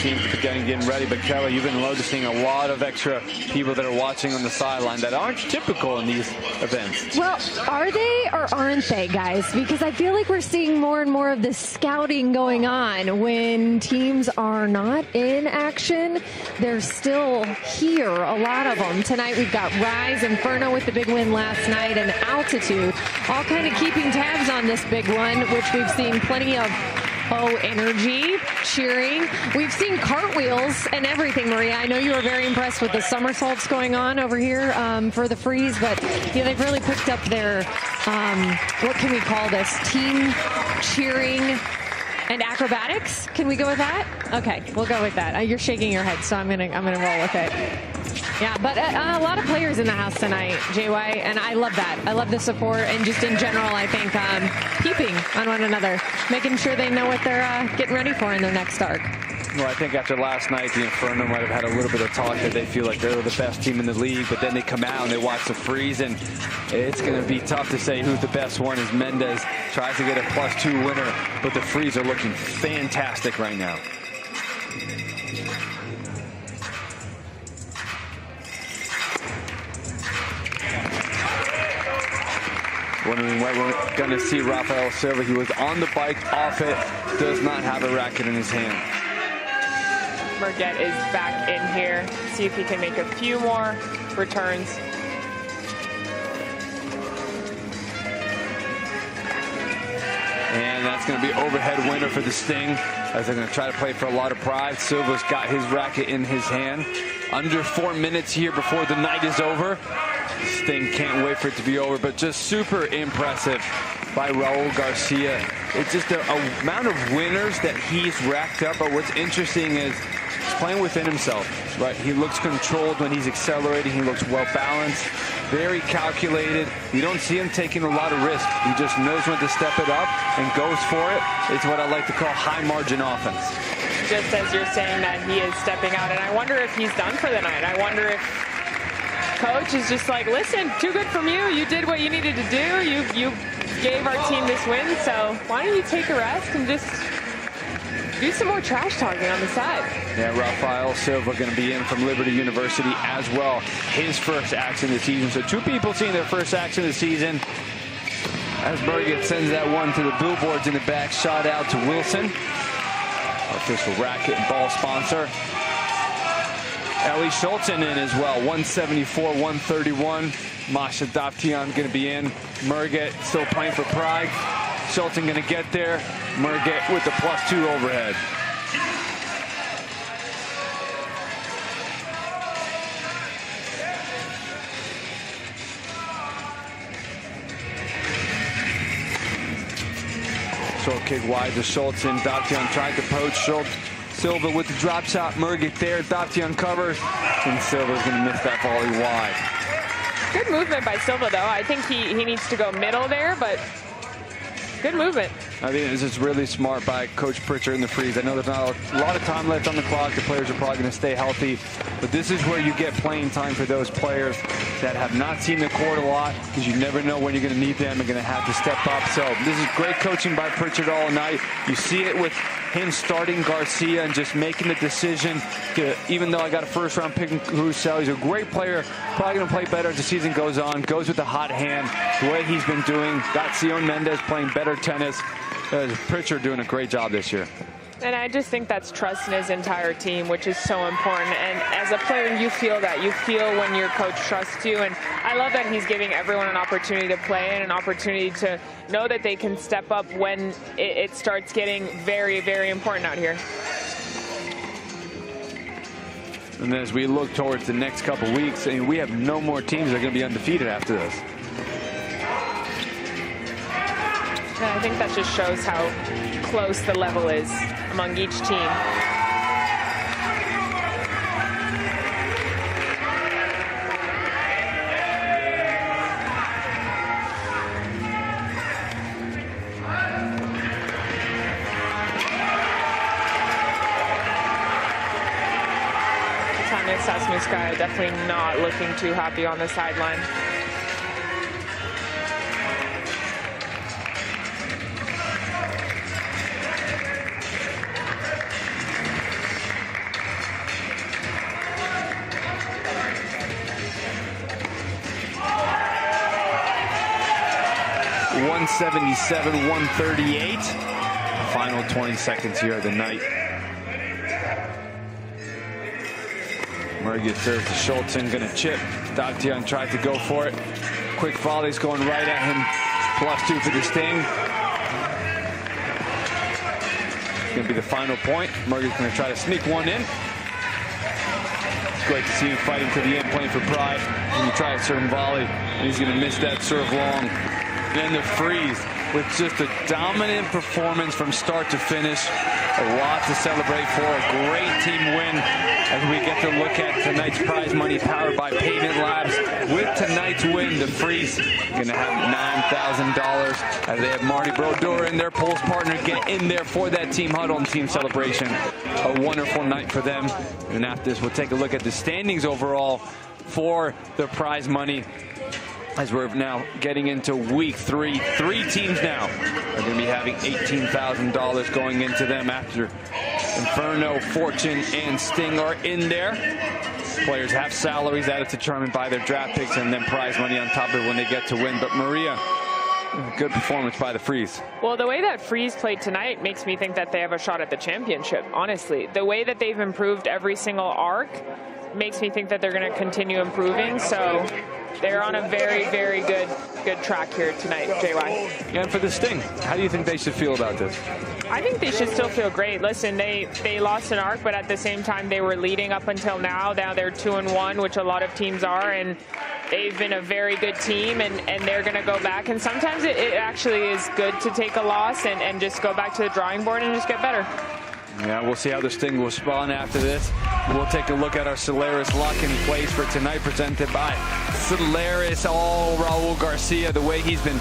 S1: Teams getting ready, but Kelly, you've been noticing a lot of extra people that are watching on the sideline that aren't typical in these events.
S7: Well, are they or aren't they, guys? Because I feel like we're seeing more and more of this scouting going on when teams are not in action. They're still here, a lot of them. Tonight we've got Rise, Inferno with the big win last night, and Altitude, all kind of keeping tabs on this big one, which we've seen plenty of energy, cheering. We've seen cartwheels and everything, Maria. I know you were very impressed with the somersaults going on over here for the Freeze, but yeah, they've really picked up their, what can we call this, team cheering And acrobatics? Can we go with that? Okay, we'll go with that. You're shaking your head, so I'm gonna roll with it. Yeah, but a lot of players in the house tonight, JY, and I love that. I love the support, and just in general, I think peeping on one another, making sure they know what they're getting ready for in their next arc.
S1: Well, I think after last night, the Inferno might have had a little bit of talk that they feel like they're the best team in the league, but then they come out and they watch the freeze, and it's going to be tough to say who's the best one as Mendez tries to get a +2 winner, but the freeze are looking fantastic right now. Wondering what we're going to see Rafael Silva. He was on the bike, off it, does not have a racket in his hand.
S2: Merget is back in here. See if he can make a few more returns.
S1: And that's going to be overhead winner for the Sting, as they're going to try to play for a lot of pride. Silva's got his racket in his hand. Under 4 minutes here before the night is over. Sting can't wait for it to be over, but just super impressive by Raul Garcia. It's just the amount of winners that he's racked up, but what's interesting is he's playing within himself, right? He looks controlled when he's accelerating. He looks well balanced, very calculated. You don't see him taking a lot of risk. He just knows when to step it up and goes for it. It's what I like to call high margin offense.
S2: Just as you're saying that, he is stepping out, and I wonder if he's done for the night. I wonder if coach is just like, listen, too good from you. You did what you needed to do. You gave our team this win, so why don't you take a rest and just do some more trash talking on the side.
S1: Yeah, Rafael Silva going to be in from Liberty University as well. His first action of the season. So two people seeing their first action of the season. As Merget sends that one to the billboards in the back. Shot out to Wilson, our official racket and ball sponsor. Ellie Schultzen in as well. 174-131. Masha Daptian going to be in. Merget still playing for pride. Schultzen going to get there. Merget with the +2 overhead. Short kick wide to Schultzen. Daptian tried to poach Schultz. Silva with the drop shot. Merget there. Daptian covers. And Silva's going to miss that volley wide.
S2: Good movement by Silva, though. I think he needs to go middle there, but good movement.
S1: I think this is really smart by Coach Pritchard in the freeze. I know there's not a lot of time left on the clock. The players are probably going to stay healthy. But this is where you get playing time for those players that have not seen the court a lot, because you never know when you're going to need them and going to have to step up. So this is great coaching by Pritchard all night. You see it with him starting Garcia and just making the decision to, even though I got a first-round pick in Caruso, he's a great player, probably going to play better as the season goes on, goes with the hot hand, the way he's been doing. Got Sion Mendez playing better tennis. Pritchard doing a great job this year.
S2: And I just think that's trust in his entire team, which is so important. And as a player, you feel that. You feel when your coach trusts you. And I love that he's giving everyone an opportunity to play and an opportunity to know that they can step up when it starts getting very, very important out here.
S1: And as we look towards the next couple weeks, I mean, we have no more teams that are going to be undefeated after this.
S2: And I think that just shows how close the level is among each team. Tanya Sasmuskaya definitely not looking too happy on the sideline.
S1: .177-138. Final 20 seconds here of the night. Merget serves to Schultzen, going to chip. Daptian tried to go for it. Quick volleys going right at him. +2 for the Sting. It's going to be the final point. Merget's going to try to sneak one in. It's great to see him fighting to the end, playing for pride. And you try a serve volley, and he's going to miss that serve long. And the freeze. with just a dominant performance from start to finish. A lot to celebrate for. A great team win as we get to look at tonight's prize money powered by Payment Labs. With tonight's win, the Freeze going to have $9,000 as they have Marty Brodeur and their polls partner get in there for that team huddle and team celebration. A wonderful night for them. And after this, we'll take a look at the standings overall for the prize money as we're now getting into week 3. 3 teams now are going to be having $18,000 going into them after Inferno, Fortune, and Sting are in there. Players have salaries that are determined by their draft picks and then prize money on top of it when they get to win. But Maria, good performance by the Freeze.
S2: Well, the way that Freeze played tonight makes me think that they have a shot at the championship, honestly. The way that they've improved every single arc makes me think that they're going to continue improving. So they're on a very, very good track here tonight, JY.
S1: And for the Sting, how do you think they should feel about this?
S2: I think they should still feel great. Listen, they lost an arc, but at the same time, they were leading up until now. Now they're 2-1, which a lot of teams are, and they've been a very good team, and they're going to go back. And sometimes it actually is good to take a loss and just go back to the drawing board and just get better.
S1: Yeah, we'll see how the Sting will respond after this. We'll take a look at our Solaris lock in place for tonight, presented by Solaris. All Raul Garcia, the way he's been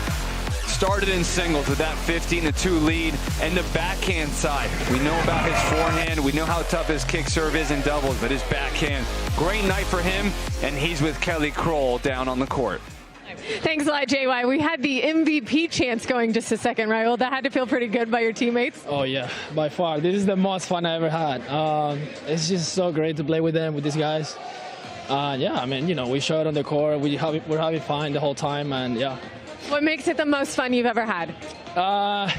S1: started in singles with that 15-2 lead, and the backhand side. We know about his forehand. We know how tough his kick serve is in doubles, but his backhand, great night for him, and he's with Kelly Kroll down on the court.
S7: Thanks a lot, JY. We had the MVP chance going just a second, Raul. That had to feel pretty good by your teammates.
S4: Oh, yeah, by far. This is the most fun I ever had. It's just so great to play with them, with these guys. Yeah, I mean, you know, we showed on the court. We're having fun the whole time, and yeah.
S7: What makes it the most fun you've ever had?
S4: I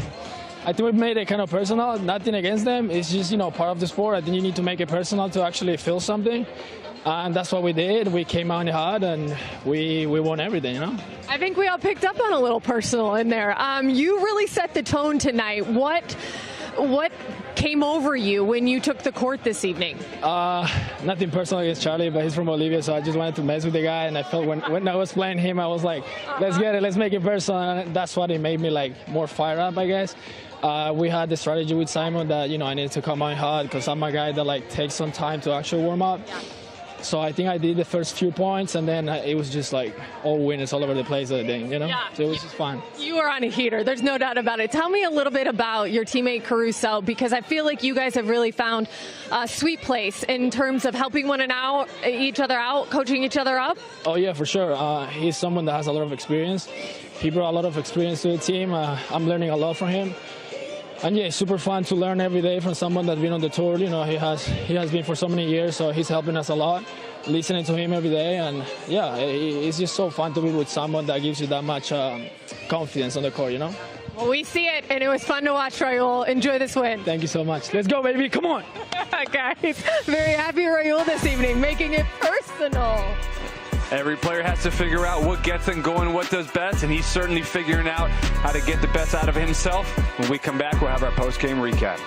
S4: think we made it kind of personal. Nothing against them. It's just, you know, part of the sport. I think you need to make it personal to actually feel something. And that's what we did. We came out hard and we won everything, you know?
S7: I think we all picked up on a little personal in there. You really set the tone tonight. What came over you when you took the court this evening?
S4: Nothing personal against Charlie, but he's from Bolivia, so I just wanted to mess with the guy. And I felt when I was playing him, I was like, let's get it, let's make it personal. And that's what it made me like more fired up, I guess. We had the strategy with Simon that, you know, I needed to come out hard because I'm a guy that like takes some time to actually warm up. So I think I did the first few points, and then it was just like all winners all over the place that day, you know? Yeah. So it was just fun.
S7: You are on a heater. There's no doubt about it. Tell me a little bit about your teammate Caruso, because I feel like you guys have really found a sweet place in terms of helping each other out, coaching each other up.
S4: Oh, yeah, for sure. He's someone that has a lot of experience. He brought a lot of experience to the team. I'm learning a lot from him. And yeah, it's super fun to learn every day from someone that's been on the tour. You know, he has been for so many years, so he's helping us a lot. Listening to him every day, and yeah, it's just so fun to be with someone that gives you that much confidence on the court, you know?
S7: Well, we see it, and it was fun to watch, Raul. Enjoy this win.
S4: Thank you so much. Let's go, baby. Come on.
S7: Guys, very happy Raul this evening, making it personal.
S1: Every player has to figure out what gets them going, what does best, and he's certainly figuring out how to get the best out of himself. When we come back, we'll have our post-game recap.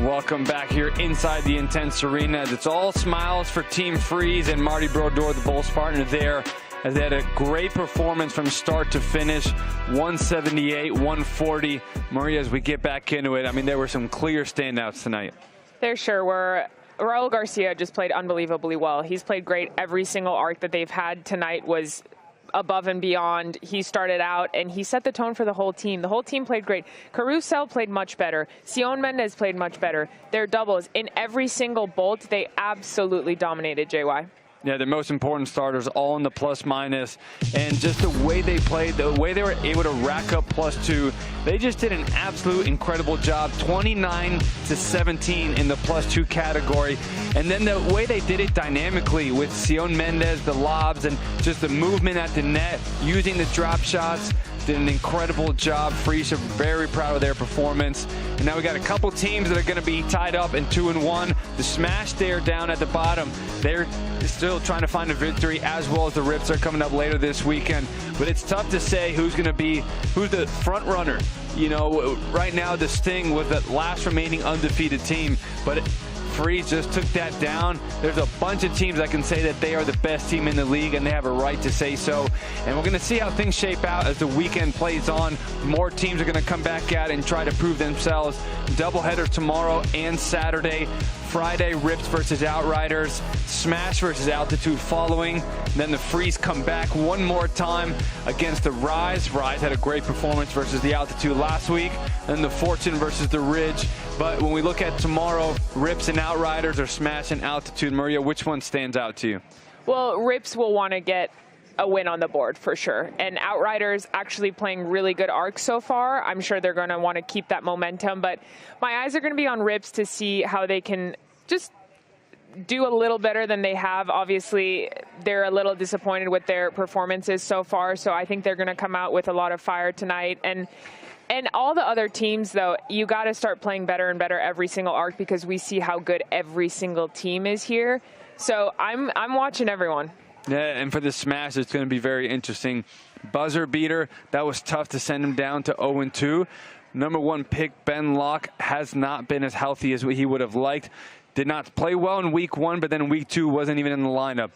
S1: Welcome back here inside the Intense Arena. It's all smiles for Team Freeze and Marty Brodeur, the Bulls partner there, as they had a great performance from start to finish, 178, 140. Maria, as we get back into it, I mean, there were some clear standouts tonight.
S2: There sure were. Raul Garcia just played unbelievably well. He's played great. Every single arc that they've had tonight was above and beyond. He started out and he set the tone for the whole team. The whole team played great. Caruso played much better. Sion Mendez played much better. Their doubles in every single bolt, they absolutely dominated, JY.
S1: Yeah, their most important starters all in the plus minus, and just the way they played, the way they were able to rack up +2, they just did an absolute incredible job. 29-17 in the +2 category, and then the way they did it dynamically with Sion Mendez, the lobs, and just the movement at the net, using the drop shots. Did an incredible job. Freeze are very proud of their performance. And now we got a couple teams that are going to be tied up in 2-1. The Smash, they're down at the bottom. They're still trying to find a victory, as well as the Rips are coming up later this weekend. But it's tough to say who's the front runner. You know, right now the Sting was the last remaining undefeated team, but Freeze just took that down. There's a bunch of teams that can say that they are the best team in the league, and they have a right to say so. And we're going to see how things shape out as the weekend plays on. More teams are going to come back at it and try to prove themselves. Doubleheader tomorrow and Saturday. Friday, Rips versus Outriders. Smash versus Altitude following. Then the Freeze come back one more time against the Rise. Rise had a great performance versus the Altitude last week. Then the Fortune versus the Ridge. But when we look at tomorrow, Rips and Outriders or Smash and Altitude. Maria, which one stands out to you?
S2: Well, Rips will want to get a win on the board for sure. And Outriders actually playing really good arcs so far. I'm sure they're going to want to keep that momentum. But my eyes are going to be on Rips to see how they can just do a little better than they have. Obviously, they're a little disappointed with their performances so far. So I think they're going to come out with a lot of fire tonight. And all the other teams, though, you got to start playing better and better every single arc, because we see how good every single team is here. So I'm watching everyone.
S1: Yeah, and for the Smash, it's going to be very interesting. Buzzer beater, that was tough to send him down to 0-2. Number 1 pick, Ben Locke, has not been as healthy as he would have liked. Did not play well in week 1, but then in week 2 wasn't even in the lineup.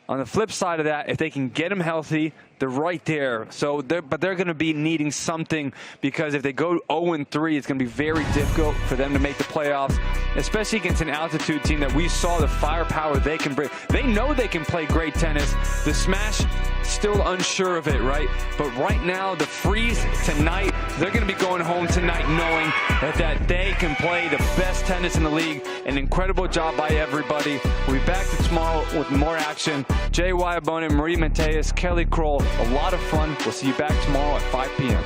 S1: On the flip side of that, if they can get him healthy, they're right there. So, but they're going to be needing something, because if they go 0-3, it's going to be very difficult for them to make the playoffs, especially against an Altitude team that we saw the firepower they can bring. They know they can play great tennis. The Smash, still unsure of it, right? But right now, the Freeze tonight, they're going to be going home tonight knowing that they can play the best tennis in the league. An incredible job by everybody. We'll be back tomorrow with more action. J.Y. Abona, Marie Mateus, Kelly Kroll. A lot of fun. We'll see you back tomorrow at 5 p.m.